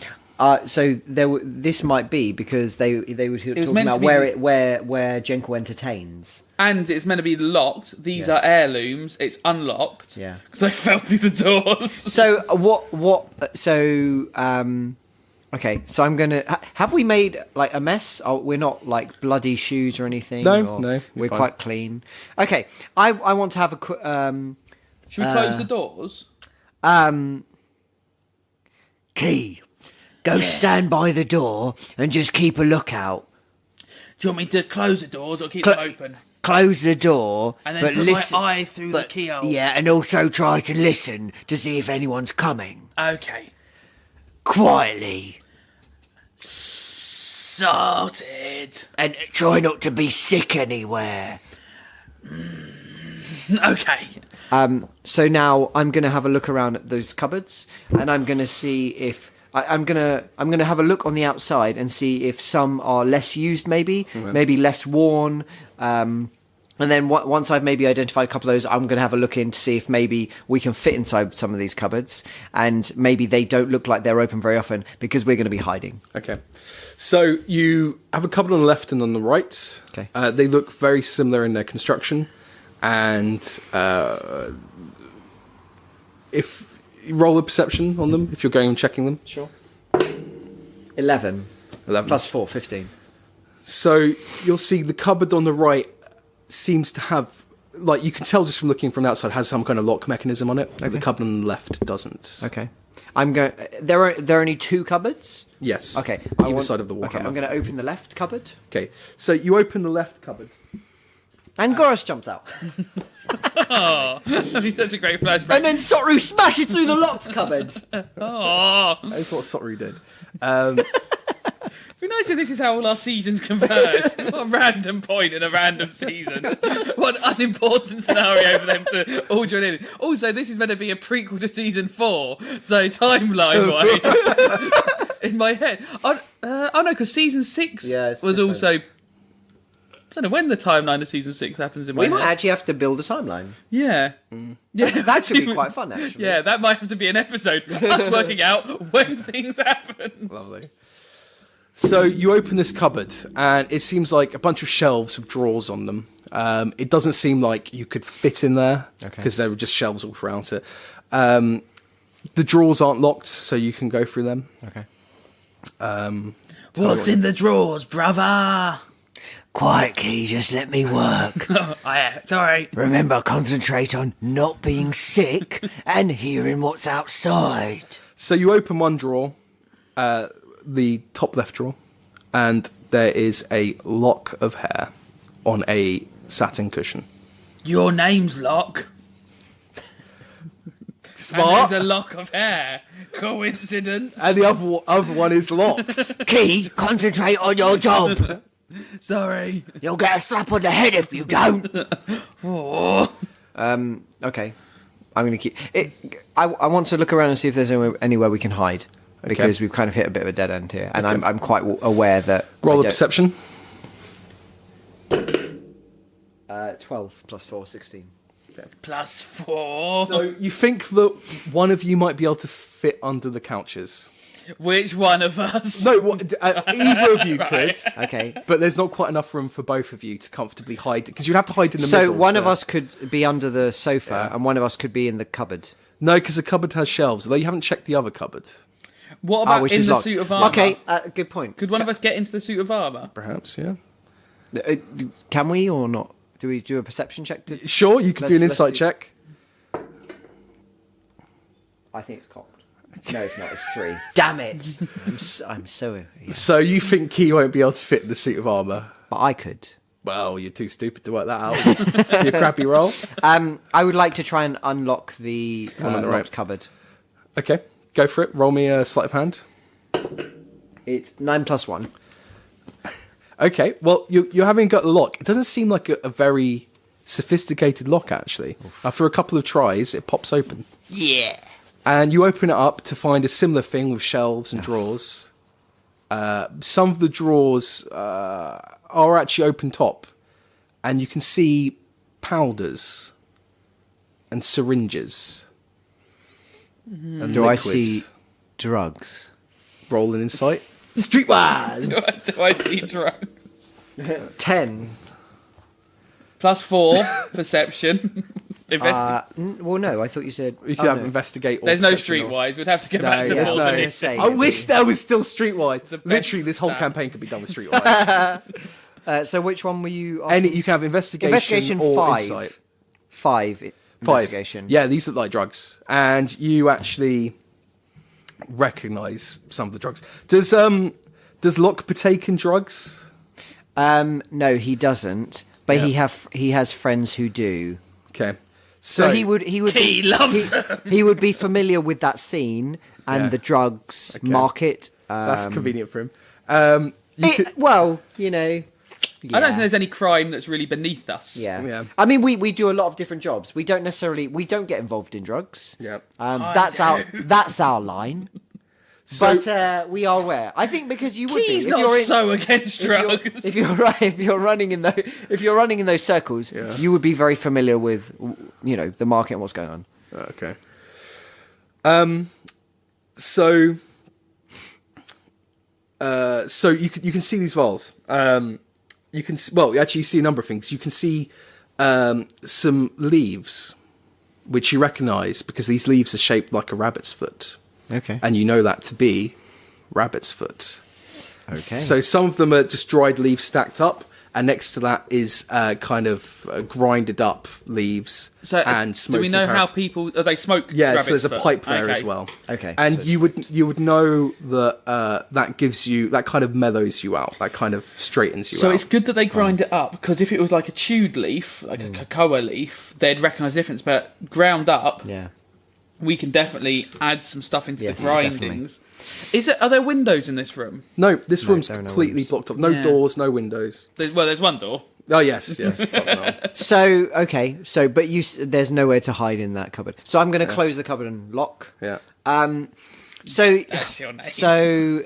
So this might be because they were talking about where Jenko entertains, and it's meant to be locked. These are heirlooms. It's unlocked. Yeah, because I fell through the doors. So what? So okay. So I'm gonna. Have we made like a mess? Oh, we're not like bloody shoes or anything. No. We're quite clean. Okay. I want to have a quick. Should we close the doors? Key, go stand by the door and just keep a lookout. Do you want me to close the doors or keep them open? Close the door, And then but put listen, my eye through the keyhole. Yeah, and also try to listen to see if anyone's coming. Okay. Quietly. Sorted. And try not to be sick anywhere. Okay. So now I'm going to have a look around at those cupboards, and I'm going to see if I'm going to have a look on the outside and see if some are less used, maybe less worn. And then once I've maybe identified a couple of those, I'm going to have a look in to see if maybe we can fit inside some of these cupboards, and maybe they don't look like they're open very often because we're going to be hiding. Okay. So you have a couple on the left and on the right. Okay. They look very similar in their construction. And if you roll a perception on them, if you're going and checking them. Sure. 11 plus 4, 15. So you'll see the cupboard on the right seems to have, like, you can tell just from looking from the outside, has some kind of lock mechanism on it. But the cupboard on the left doesn't. Okay. I'm going. There are only 2 cupboards. Yes. Okay. Either side of the wall. Okay. I'm going to open the left cupboard. Okay. So you open the left cupboard. And Goros jumps out. Oh, that'd be such a great flashback. And then Sotru smashes through the locked cupboard. Oh, That's what Sotru did. it'd be nice if this is how all our seasons converge. What a random point in a random season. What an unimportant scenario for them to all join in. Also, this is meant to be a prequel to season 4, so timeline-wise, in my head. Oh no, because season 6 was different. also. I don't know when the timeline of season 6 happens in my We head. might actually have to build a timeline. Yeah. Yeah, That should be quite fun, actually. Yeah, that might have to be an episode. Us working out when things happen. Lovely. So you open this cupboard, and it seems like a bunch of shelves with drawers on them. It doesn't seem like you could fit in there, because there were just shelves all around it. The drawers aren't locked, so you can go through them. Okay. What's in the drawers, brother? Quiet, Key, just let me work. Sorry. Remember, concentrate on not being sick and hearing what's outside. So you open one drawer, the top left drawer, and there is a lock of hair on a satin cushion. Your name's Locke. Smart. And there's a lock of hair. Coincidence? And the other one is locked. Key, concentrate on your job. Sorry. You'll get a slap on the head if you don't. Okay. I'm going to keep it. I want to look around and see if there's anywhere we can hide, because we've kind of hit a bit of a dead end here, and I'm quite aware that. Roll a perception. 12 plus 4, 16. Plus 4. So you think that one of you might be able to fit under the couches? Which one of us? No, either of you could. Okay. But there's not quite enough room for both of you to comfortably hide, because you'd have to hide in the So middle. one of us could be under the sofa, and one of us could be in the cupboard. No, because the cupboard has shelves, although you haven't checked the other cupboard. What about which in is the locked. suit of armour? Okay, good point. Could one of us get into the suit of armour? Perhaps, yeah. Can we or not? Do we do a perception check? Sure, you could do an Let's insight do- check. I think it's cocked. No, it's not. It's 3. Damn it! I'm so. Yeah. So you think Key won't be able to fit in the suit of armour? But I could. Well, you're too stupid to work that out. Your crappy roll. I would like to try and unlock the on the locked right. cupboard. Okay, go for it. Roll me a sleight of hand. It's 9 plus 1. Okay, well, you're having got the lock. It doesn't seem like a very sophisticated lock, actually. After a couple of tries, it pops open. Yeah. And you open it up to find a similar thing with shelves and drawers. Some of the drawers are actually open top. And you can see powders and syringes. And Do I liquids. see drugs? Roll an insight. Streetwise! Do I see drugs? 10. Plus 4 perception. Well, no, I thought you said. You could have investigate. Or There's no perception or- streetwise. We'd have to go back to yes, I was no. gonna say, I wish there was still Streetwise. best Literally, this whole stat. campaign could be done with Streetwise. So which one were you? Asking? You can have investigation, Investigation or 5. insight. 5 investigation. Yeah, these look like drugs, and you actually recognise some of the drugs. Does Locke partake in drugs? No, he doesn't. But Yeah. he has friends who do. Okay, So he would He be, loves he would be familiar with that scene and Yeah. the drugs market. That's convenient for him. Well, you know. I don't think there's any crime that's really beneath us. Yeah. I mean, we do a lot of different jobs. We don't get involved in drugs. Yeah. That's our line. But we are aware. I think because you would He's be. not so against drugs. If you're running in those circles, you would be very familiar with, the market and what's going on. Okay. So you can see these vials. You can actually see a number of things. You can see some leaves, which you recognise because these leaves are shaped like a rabbit's foot. Okay. And you know that to be rabbit's foot. Okay. So some of them are just dried leaves stacked up, and next to that is kind of grinded up leaves and smoke. Do we know how people they smoke? Yeah, rabbit's so there's a foot? pipe there Okay. as well. Okay, and so you would know that that gives you, that kind of mellows you out, that kind of straightens you out. So it's good that they grind it up, because if it was like a chewed leaf, like a cocoa leaf, they'd recognise the difference. But ground up, we can definitely add some stuff into the grindings. Are there windows in this room? No, this room's there are no completely windows. blocked off. No doors, no windows. There's one door. Oh yes. So there's nowhere to hide in that cupboard. So I'm going to close the cupboard and lock. Yeah. So That's your name.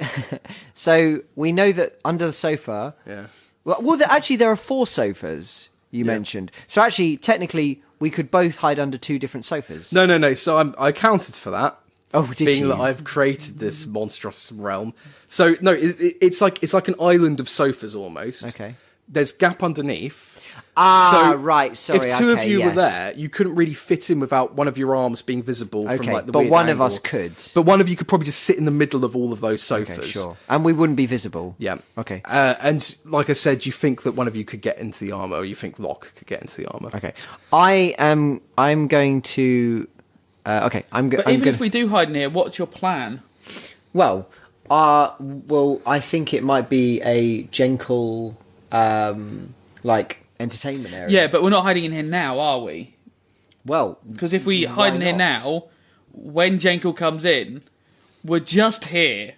so we know that under the sofa. Yeah. Well, actually, there are 4 sofas you mentioned. So actually, technically, we could both hide under 2 different sofas. No. So I accounted for that. Oh, did being you? that I've created this monstrous realm. So no, it's like an island of sofas almost. Okay. There's gap underneath. Right. Sorry. If two of you yes. were there, you couldn't really fit in without one of your arms being visible from Okay, like the but weird one of angle. us could. But one of you could probably just sit in the middle of all of those sofas. Okay, sure. And we wouldn't be visible. Yeah. Okay. And like I said, you think that one of you could get into the armor, or you think Locke could get into the armor. Okay. I'm going to. Okay. But even if we do hide in here, what's your plan? Well, I think it might be a gentle, like entertainment area. Yeah, but we're not hiding in here now, are we? Well, Because if we hide in here not? now, when Jenkel comes in, we're just here.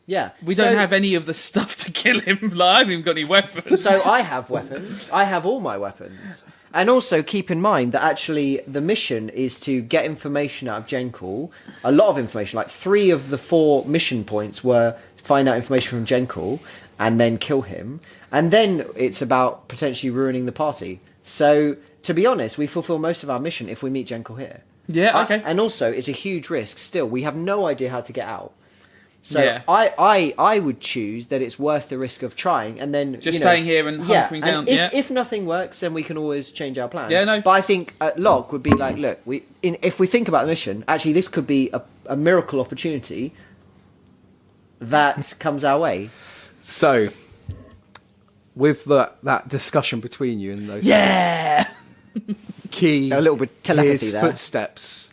yeah. We don't have any of the stuff to kill him. Like, I haven't even got any weapons. So I have weapons. I have all my weapons. And also keep in mind that actually the mission is to get information out of Jenkel. A lot of information, like 3 of the 4 mission points were find out information from Jenkel and then kill him. And then it's about potentially ruining the party. So to be honest, we fulfill most of our mission if we meet Jenkel here. Yeah, okay. And also it's a huge risk still. We have no idea how to get out. So Yeah. I would choose that it's worth the risk of trying, and then Just staying here and hunkering down, If, yeah. if nothing works, then we can always change our plans. Yeah, no. But I think Locke would be like, look, if we think about the mission, actually, this could be a miracle opportunity that comes our way. So, with that discussion between you and those Key A little bit telepathy hears there. footsteps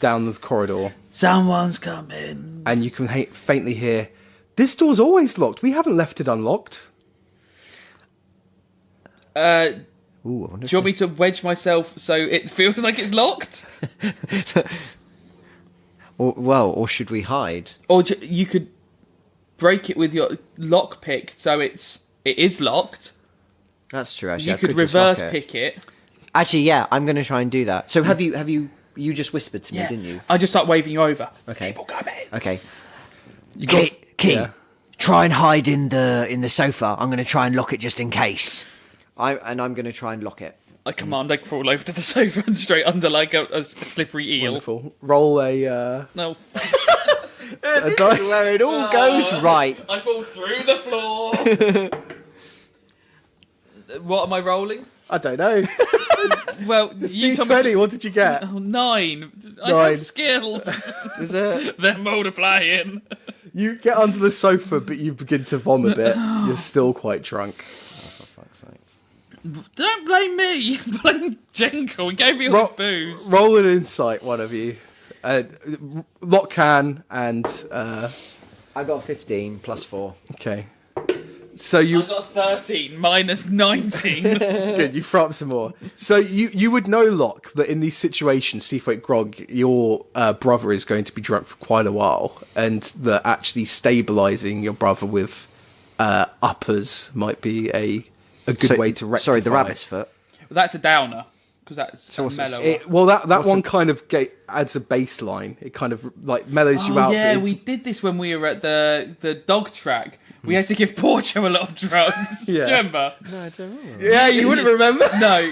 down the corridor, Someone's coming. and you can faintly hear, "This door's always locked. We haven't left it unlocked." Ooh, I wonder Do you want me to wedge myself so it feels like it's locked? or should we hide? Or you could break it with your lockpick so it is locked. That's true. Actually, You I could just lock reverse it. pick it. Actually, yeah, I'm going to try and do that. So have you just whispered to me, didn't you? I just start waving you over. Okay. People coming. Okay. Key, yeah. try and hide in the sofa. I'm going to try and lock it just in case. I'm going to try and lock it. I command I crawl over to the sofa and straight under like a slippery eel. Wonderful. Roll a No. dice. Where it all goes right. I fall through the floor. What am I rolling? I don't know. Well, you told me D20. What did you get? Oh, 9. I 9. have skills. Is it? They're multiplying. You get under the sofa, but you begin to vomit a bit. You're still quite drunk. Don't blame me. Blame Jenkel. He gave me all his booze. Roll an insight, one of you. Locke can and I got 15 plus 4. okay. So you I got 13 minus 19. good. You throw up some more. So you would know, Locke, that in these situations, Seafoot Grog, your brother is going to be drunk for quite a while, and that actually stabilising your brother with uppers might be a good way to rectify. Sorry, the rabbit's foot. That's a downer. Because that's a mellow. Well, that one kind of adds a baseline. It kind of like mellows you Oh out. yeah, but we did this when we were at the dog track. We had to give Porcho a lot of drugs. Yeah. Do you remember? Yeah, you wouldn't remember. No,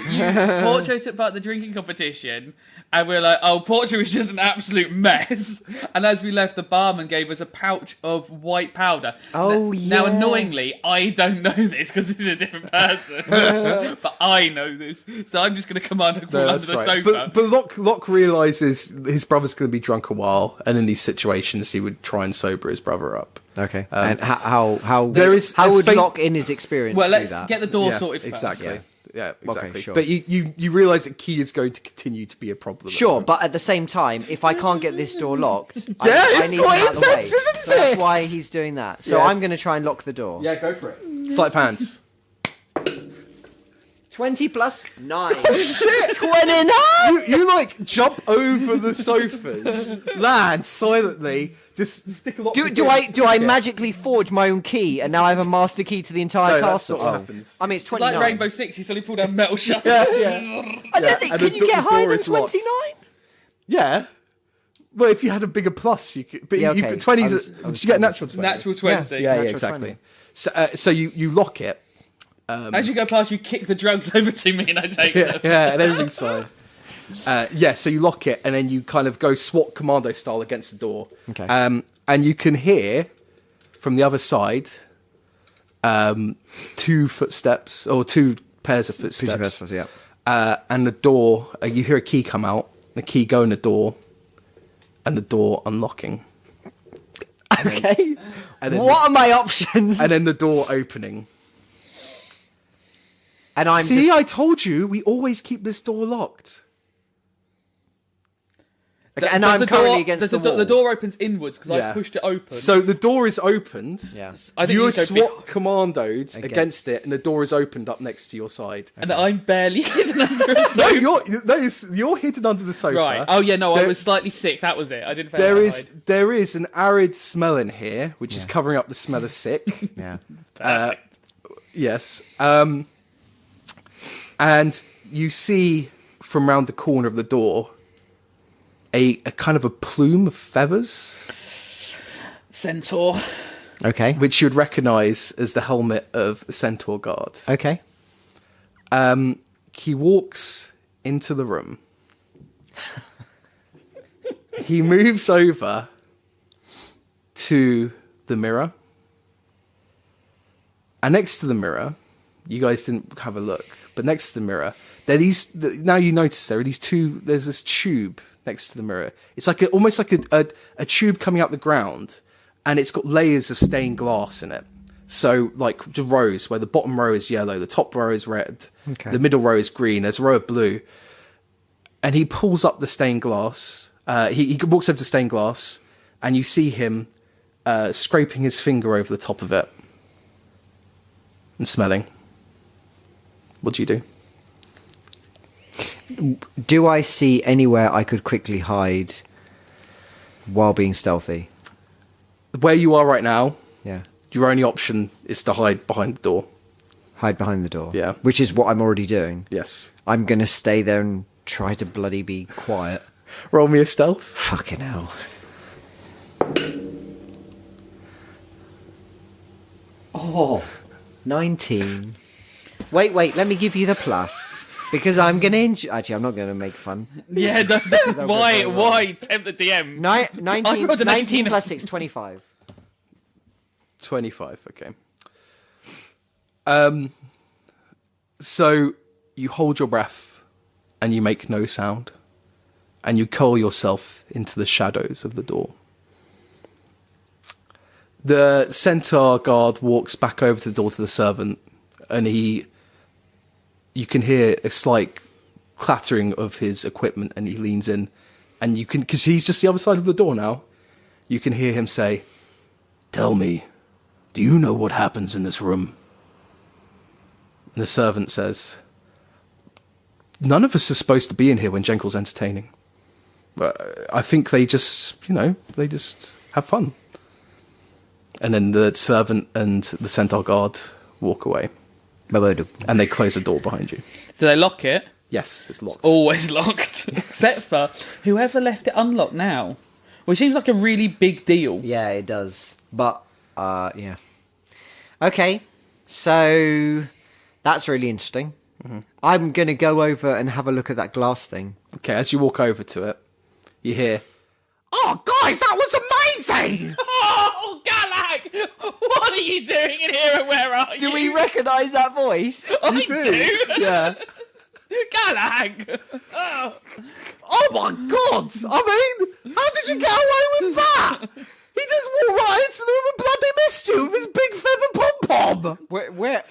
Porcho took part in the drinking competition, and we were like, "Oh, Porcho is just an absolute mess." And as we left, the barman gave us a pouch of white powder. Oh, Now, yeah. annoyingly, I don't know this because this is a different person, but I know this, so I'm just going to command a crawl No, under that's the right. sofa. But Locke realizes his brother's going to be drunk a while, and in these situations, he would try and sober his brother up. Okay. And how there is how a would faint- Locke in his experience Well, do let's that? get the door Yeah, sorted first. exactly. Yeah, exactly. sure. But you realize that Key is going to continue to be a problem. Sure, but at the same time, if I can't get this door locked, I it's need him quite out of the way. intense, isn't So that's it? why he's doing that. So Yes. I'm going to try and lock the door. Yeah, go for it. Sleight of hands. 20 plus 9. Shit! 29! You like jump over the sofas, land silently, just stick a lot. Do I magically forge my own key and now I have a master key to the entire No, that's castle? not what happens. I mean, it's It's 29. like Rainbow Six, you suddenly pull down metal shutters. I don't think, and can the you get door higher than is locked. 29? Yeah. Well, if you had a bigger plus, you could. But Yeah, you okay. could 20s. I was Did you get a natural 20? Natural 20. Yeah, Natural exactly. 20. So you lock it. As you go past, you kick the drugs over to me and I take Yeah, them. yeah, and everything's fine. So you lock it, and then you kind of go SWAT commando style against the door. Okay. And you can hear from the other side 2 footsteps or 2 pairs of footsteps. Yeah. And the door, you hear a key come out, the key go in the door, and the door unlocking. Okay. And then What are my options? And then the door opening. And I'm See, just... I told you, we always keep this door locked. Okay, and I'm currently against the wall. The door opens inwards because Yeah. I pushed it open. So the door is opened. Yes. I think You are you go SWAT commandoed against it, and the door is opened up next to your side. and I'm barely hidden under a No, sofa. you're hidden under the sofa. Right. Oh yeah, no, I There- was slightly sick. That was it. I didn't. There is an arid smell in here, which is covering up the smell of sick. Yeah. Yes. And you see from round the corner of the door a kind of a plume of feathers, Centaur. Okay. which you'd recognise as the helmet of the Centaur Guard. Okay. He walks into the room. He moves over to the mirror. And next to the mirror, you guys didn't have a look, but next to the mirror, now you notice there's this tube next to the mirror. It's like almost like a tube coming out the ground, and it's got layers of stained glass in it. So like the rows, where the bottom row is yellow, the top row is red, the middle row is green, there's a row of blue. And he pulls up the stained glass. He walks over to stained glass, and you see him scraping his finger over the top of it and smelling. What do you do? Do I see anywhere I could quickly hide while being stealthy? Where you are right now, Yeah. your only option is to hide behind the door. Hide behind the door. Yeah. Which is what I'm already doing. Yes. I'm going to stay there and try to bloody be quiet. Roll me a stealth. Fucking hell. Oh, 19. Wait, let me give you the plus. Because I'm going to enjoy... Actually, I'm not going to make fun. Yeah. Why tempt the DM? 19, rolled a 19 19. plus 6, 25. 25, okay. So you hold your breath and you make no sound, and you curl yourself into the shadows of the door. The Centaur Guard walks back over to the door to the servant, and you can hear a slight clattering of his equipment, and he leans in, and you can, because he's just the other side of the door now, you can hear him say, "Tell me, do you know what happens in this room?" And the servant says, "None of us are supposed to be in here when Jenkel's entertaining. But I think they just, they just have fun." And then the servant and the Centaur Guard walk away. And they close the door behind you. Do they lock it? Yes, it's locked. Always locked. Except for whoever left it unlocked now. Which seems like a really big deal. Yeah, it does. But, yeah. Okay, so that's really interesting. Mm-hmm. I'm going to go over and have a look at that glass thing. Okay, as you walk over to it, you hear, "Oh, guys, that was amazing!" Oh, Galag! What are you doing in here and where are you? Do we recognise that voice? I do. Yeah. Galag! Oh my god! I mean, how did you get away with that? He just walked right into the room and bloody missed you with his big feather pom-pom! Where Where's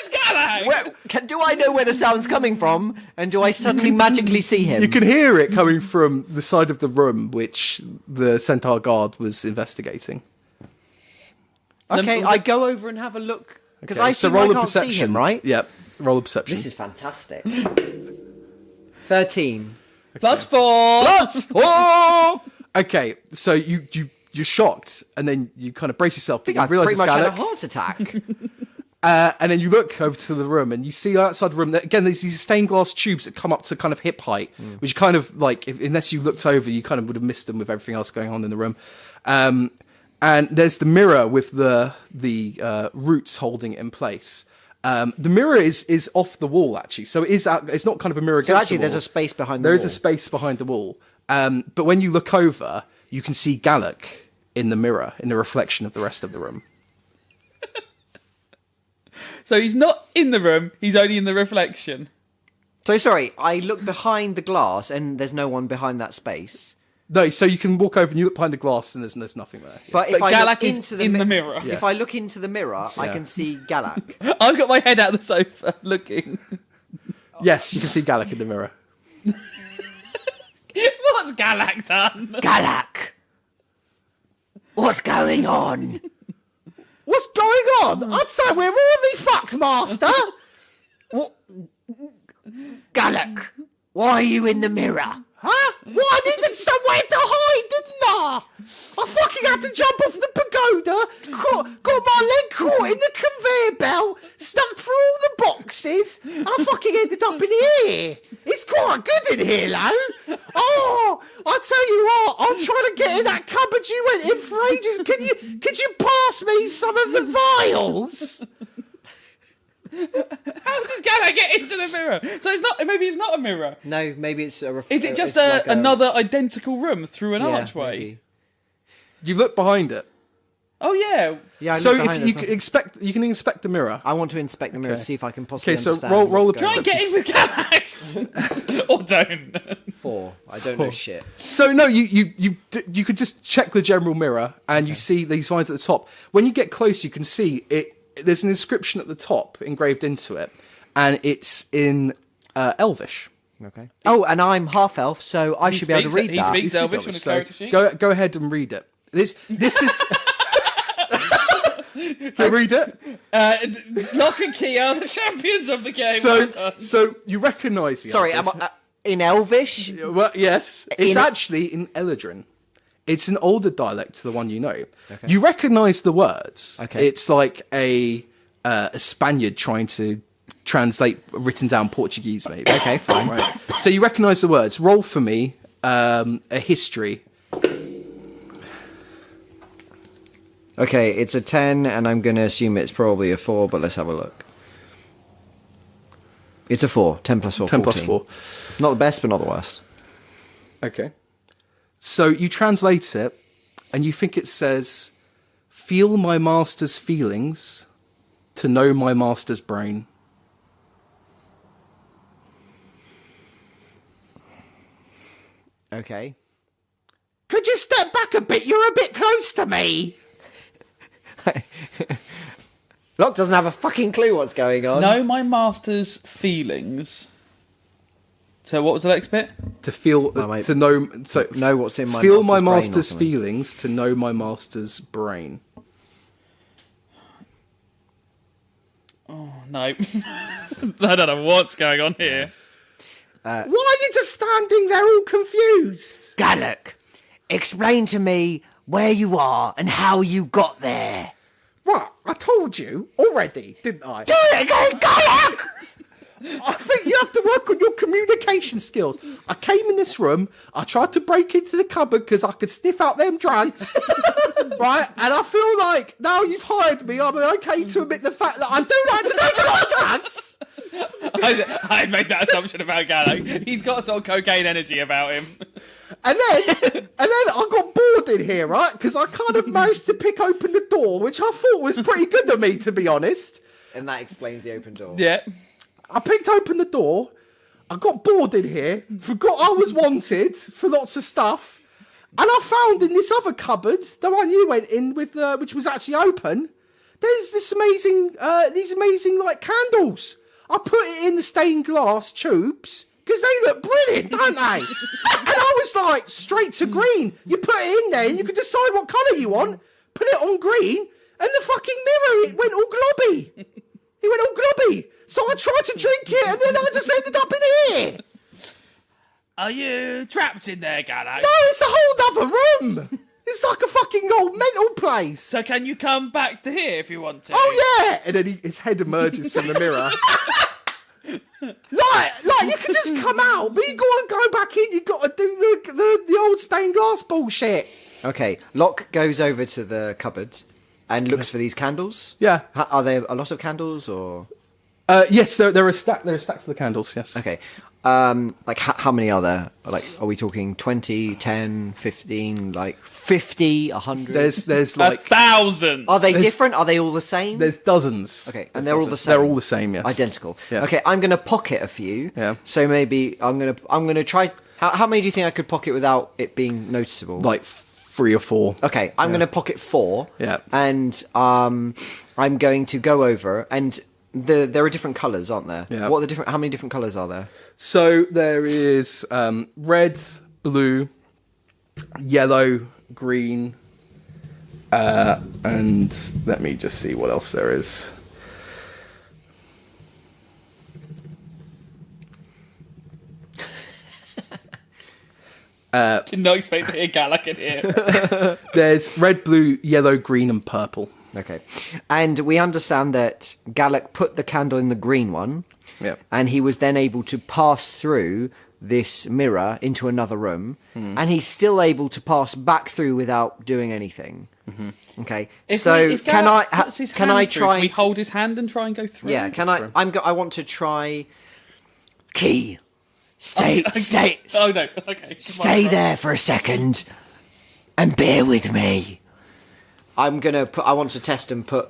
Galag? do I know where the sound's coming from? And do I suddenly magically see him? You can hear it coming from the side of the room which the Centaur Guard was investigating. Okay, I go over and have a look. Because I so assume I roll a can't see perception, him, right? Yep, roll a perception. This is fantastic. 13. +4! +4! Okay, so you're shocked, and then you kind of brace yourself. I think you I've realise pretty it's much had a Gallic. heart attack. And then you look over to the room, and you see outside the room that, again, there's these stained glass tubes that come up to kind of hip height, which kind of like, unless you looked over, you kind of would have missed them with everything else going on in the room. And there's the mirror with the roots holding it in place. The mirror is off the wall, actually, so it is out, it's not kind of a mirror. So against actually, the wall. there's a space behind the There wall. is a space behind the wall. But when you look over, you can see Gallic in the mirror, in the reflection of the rest of the room. So he's not in the room, he's only in the reflection. So sorry, I look behind the glass and there's no one behind that space. No, so you can walk over and you look behind the glass and there's nothing there. But if I Galak look is into the in the mirror. If I look into the mirror, I can see Galak. I've got my head out the sofa looking. Yes, you can see Galak in the mirror. What's Galak done? Galak! What's going on? What's going on? I'd say we're really fucked, Master. What? Galak, why are you in the mirror? Huh? Well, I needed somewhere to hide, didn't I? I fucking had to jump off the pagoda, got my leg caught in the conveyor belt, stuck through all the boxes. I fucking ended up in here. It's quite good in here, though. Oh, I tell you what, I'm trying to get in that cupboard you went in for ages. Could you pass me some of the vials? How does Galak get into the mirror? So maybe it's not a mirror. No, maybe it's a... Is it just it's like another identical room through an yeah, archway? maybe. You look behind it. Oh yeah. Yeah, I So look behind if you there's nothing. you can inspect the mirror. I want to inspect the mirror to see if I can possibly Okay, so understand roll what's a going Try on. and get in with Galak. Or don't. 4. I don't know shit. So no, you could just check the general mirror and you see these vines at the top. When you get close, you can see it. There's an inscription at the top engraved into it, and it's in Elvish. Okay. Oh, and I'm half elf, so I should be able to read that. He speaks Elvish on a So character sheet. go ahead and read it. This is. Can you read it? Locke and Key are the champions of the game. Well done. So you recognise the Sorry, Elvish. am I, in Elvish? Well, yes, it's In- actually in Eladrin. It's an older dialect to the one you know. Okay. You recognise the words. Okay. It's like a Spaniard trying to translate written down Portuguese, maybe. Okay, fine. Right. So you recognise the words. Roll for me a history. Okay, it's a 10, and I'm going to assume it's probably a 4, but let's have a look. It's a 4. 10 plus 4, 10 plus 14. 4. Not the best, but not the worst. Okay. So you translate it, and you think it says, "Feel my master's feelings, to know my master's brain." Okay. Could you step back a bit? You're a bit close to me. Locke doesn't have a fucking clue what's going on. Know my master's feelings. So what was the next bit? To feel, mate. to know, so Know what's in my feel master's my brain or master's something. feelings, to know my master's brain. No. I don't know what's going on here. Why are you just standing there all confused? Galak, explain to me where you are and how you got there. Right, I told you already, didn't I? Do it again, Galak! I think you have to work on your communication skills. I came in this room, I tried to break into the cupboard because I could sniff out them drugs, right? And I feel like now you've hired me, I'm okay to admit the fact that I do like to take a lot of drugs. I made that assumption about Gallo. He's got sort of cocaine energy about him. And then I got bored in here, right? Because I kind of managed to pick open the door, which I thought was pretty good of me, to be honest. And that explains the open door. Yeah. I picked open the door. I got bored in here. Forgot I was wanted for lots of stuff. And I found in this other cupboard, the one you went in with, which was actually open, there's these amazing like candles. I put it in the stained glass tubes because they look brilliant, don't they? And I was like, straight to green. You put it in there and you can decide what colour you want. Put it on green, and the fucking mirror, it went all globby. It went all globby. So I tried to drink it, and then I just ended up in here. Are you trapped in there, Gallo? No, it's a whole other room. It's like a fucking old mental place. So can you come back to here if you want to? Oh yeah! And then his head emerges from the mirror. like you can just come out, but you gotta go back in. You gotta do the old stained glass bullshit. Okay, Locke goes over to the cupboard and looks for these candles. Yeah. Are there a lot of candles or? Yes, there are stacks of the candles. Yes. Okay, How many are there? Like, are we talking 20, 10, 15, like 50, 100? There's like 1,000. Are they different? Are they all the same? there's dozens. Okay, and There's they're all dozens. the same. They're all the same. Yes. Identical. Yes. Okay, I'm gonna pocket a few. Yeah. So maybe I'm gonna try. How many do you think I could pocket without it being noticeable? Like 3 or 4. Okay, I'm going to pocket 4. Yeah. And I'm going to go over, and there are different colours, aren't there? Yeah. What are the different? How many different colours are there? So there is red, blue, yellow, green, and let me just see what else there is. Did not expect to hear Galak in here. There's red, blue, yellow, green, and purple. Okay. And we understand that Galak put the candle in the green one, Yeah. and he was then able to pass through this mirror into another room, and he's still able to pass back through without doing anything. Okay. If can Galak I puts his can hand I through, try? can we hold his hand and try and go through? Yeah. Can I? I want to try. Key. Stay. Oh no. Okay. Stay there for a second and bear with me. I want to test and put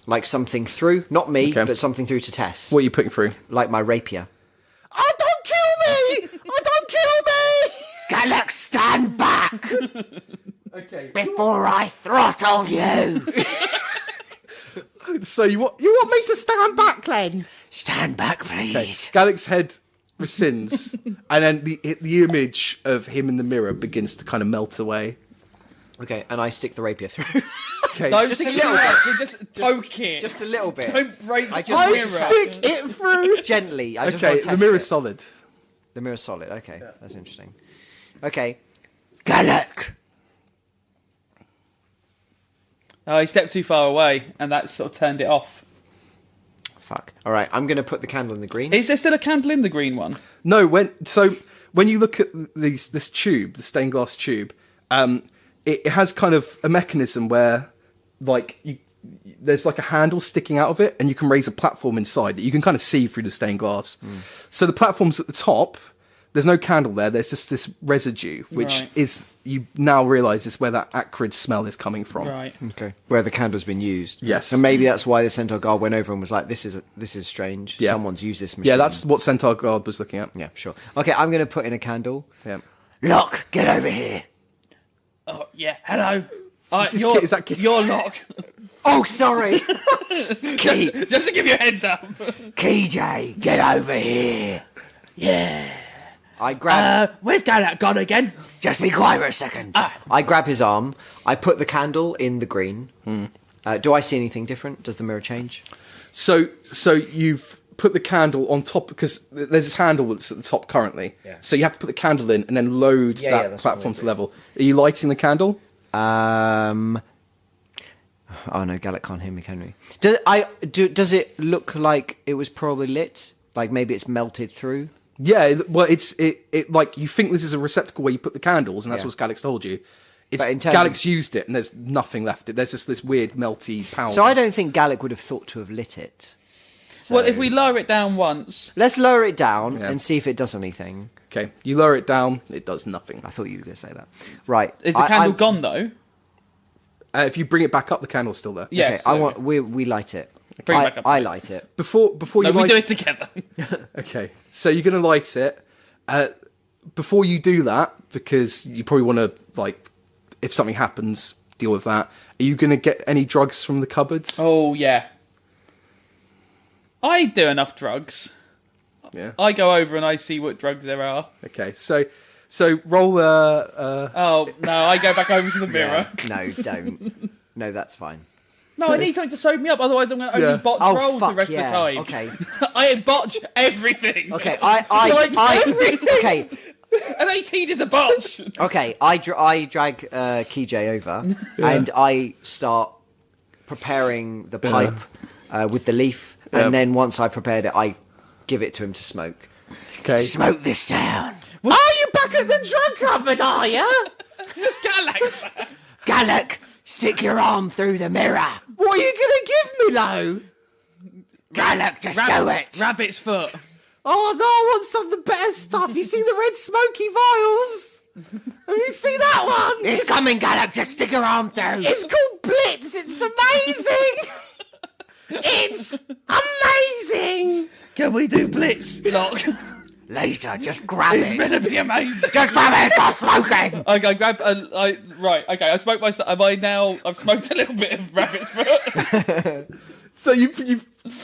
like something through, not me, Okay. but something through to test. What are you putting through? Like my rapier. Oh, don't kill me! Oh, don't kill me! Galak, stand back Okay. before I throttle you. So you want me to stand back, Glenn? Stand back, please. Gallic's head rescinds, and then the image of him in the mirror begins to kind of melt away. Okay, and I stick the rapier through. Okay. Don't Just a stick little it out, bit. we just poke it. Just a little bit. Don't break I the just- mirror. Stick it through. Gently. I just Okay, want to the test mirror's it. solid. The mirror's solid. Okay, that's interesting. Okay. Galak. Oh, he stepped too far away, and that sort of turned it off. Fuck. All right, I'm going to put the candle in the green. Is there still a candle in the green one? No, when you look at this tube, the stained glass tube, it has kind of a mechanism where, like, there's like a handle sticking out of it, and you can raise a platform inside that you can kind of see through the stained glass. So the platform's at the top. There's no candle there. There's just this residue, which Right. is, you now realise, is where that acrid smell is coming from. Right. Okay. Where the candle's been used. Yes. And maybe that's why the centaur guard went over and was like, "This is strange. Yeah. Someone's used this machine." Yeah, that's what Centaur Guard was looking at. Yeah, sure. Okay, I'm going to put in a candle. Yeah. Locke, get over here. Oh, yeah. Hello. Is that Kid? You're Locke. Oh, sorry. Key, Just to give you a heads up. KJ, get over here. Yeah. I grab. Where's Galak gone again? Just be quiet for a second. I grab his arm. I put the candle in the green. Do I see anything different? Does the mirror change? So you've put the candle on top, because there's this handle that's at the top currently. Yeah. So you have to put the candle in and then load Yeah, that that's what platform we to do. level. Are you lighting the candle? Oh no, Galak can't hear me, can we? Does it look like it was probably lit? Like maybe it's melted through? Yeah. Well, it's like you think this is a receptacle where you put the candles, and that's Yeah. what Galix told you. It's But in terms Galix used it, and there's nothing left. There's just this weird melty powder. So I don't think Galak would have thought to have lit it. So Well, if we lower it down once. let's lower it down Yeah. and see if it does anything. Okay, you lower it down, it does nothing. I thought you were going to say that. Right. Is the candle gone, though? If you bring it back up, the candle's still there. Yeah. Okay, I want we light it. Bring it back up. I light it. Before No, you we light do it together. Okay, so you're going to light it. Before you do that, because you probably want to, like, if something happens, deal with that. Are you going to get any drugs from the cupboards? Oh, yeah. I do enough drugs. Yeah. I go over and I see what drugs there are. Okay, so roll Oh, no, I go back over to the mirror. No, don't. No, that's fine. No, I need something to soak me up, otherwise I'm going to only Yeah. botch Oh, rolls fuck, the rest yeah. of the time. Okay. I botch everything. Okay, okay, An 18 is a botch. okay. I drag Kijay over, and I start preparing the pipe with the leaf, Yeah. and then once I've prepared it, I give it to him to smoke. Okay. Smoke this down. Are you back at the drug cupboard, are you? Galax. Galak, stick your arm through the mirror. What are you going to give me, Lo? Galak, just do it. Rabbit's foot. Oh no, I want some of the better stuff. You see the red smoky vials? Have you seen that one? It's coming, Galak. Just stick your arm through. It's called Blitz. It's amazing. It's amazing. Can we do Blitz, Locke? Later, just grab It's it. gonna be amazing. Just grab it and start smoking. Okay, grab. Right. Okay, I smoked my. I've smoked a little bit of rabbit's foot. So you've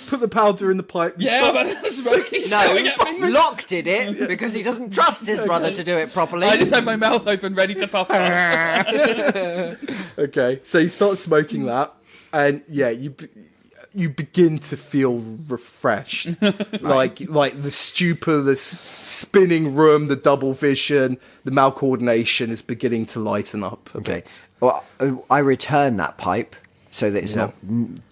put the powder in the pipe. Yeah, but smoking showing at me. No, Locke did it because he doesn't trust his brother to do it properly. I just had my mouth open, ready to pop up. Okay, so you start smoking that, and yeah, you begin to feel refreshed, like the stupor, the spinning room, the double vision, the malcoordination is beginning to lighten up a bit. Well, I return that pipe so that it's not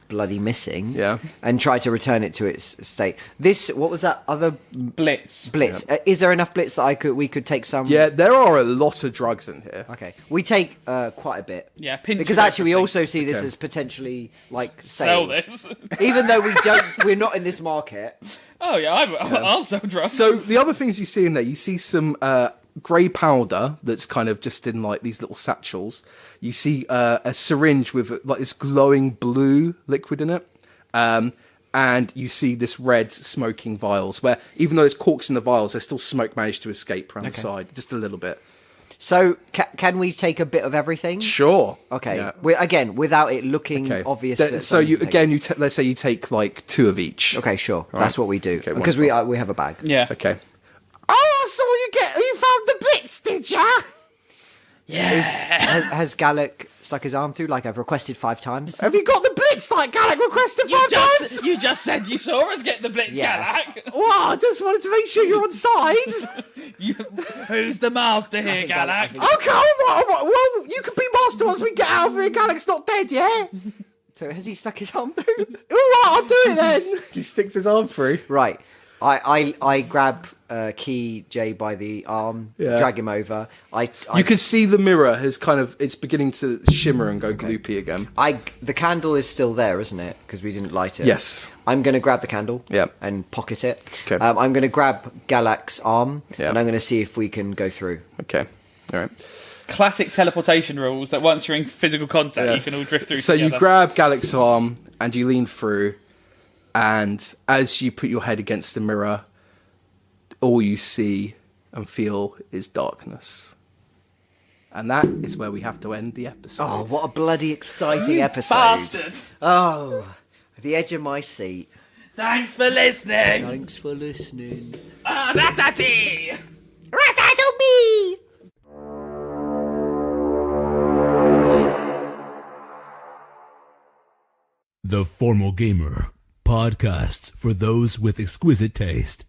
bloody missing. Yeah. And try to return it to its state. What was that other Blitz. blitz? Is there enough blitz that we could take some? Yeah, there are a lot of drugs in here. Okay, we take quite a bit. Yeah, pinch because of actually we everything. also see this Okay. as potentially like Sell sales. this. Even though we're not in this market. Oh yeah, I'll sell drugs. So the other things you see in there, you see some grey powder that's kind of just in like these little satchels. You see a syringe with like this glowing blue liquid in it. And you see this red smoking vials where even though there's corks in the vials, there's still smoke managed to escape around the side, just a little bit. So can we take a bit of everything? Sure. Okay. Yeah. Again, without it looking obvious. So something's you taken. let's say you take like 2 of each. Okay, sure. That's what we do Okay, because we have a bag. yeah. Okay. Oh, so you found the blitz, did ya? Has Galak stuck his arm through like I've requested 5 times? Have you got the blitz like Galak requested 5 times? You just said you saw us get the Blitz, Yeah. Galak. Well, I just wanted to make sure you're on side. Who's the master here, Galak? Okay, all right. Well, you can be master once we get out of here. Galak's not dead, yeah? So has he stuck his arm through? All right, I'll do it then. He sticks his arm through. Right. I grab Key J by the arm, drag him over. You can see the mirror it's beginning to shimmer and go gloopy again. The candle is still there, isn't it? Because we didn't light it. Yes. I'm going to grab the candle and pocket it. Okay. I'm going to grab Galak's arm Yeah. and I'm going to see if we can go through. Okay, all right. Classic teleportation rules that once you're in physical contact, Yes. you can all drift through So together. you grab Galak's arm and you lean through, and as you put your head against the mirror, all you see and feel is darkness. And that is where we have to end the episode. Oh, what a bloody exciting episode. Bastard! Oh, the edge of my seat. Thanks for listening! Thanks for listening. Ratati! Ratatouille! The Formal Gamer, podcast for those with exquisite taste.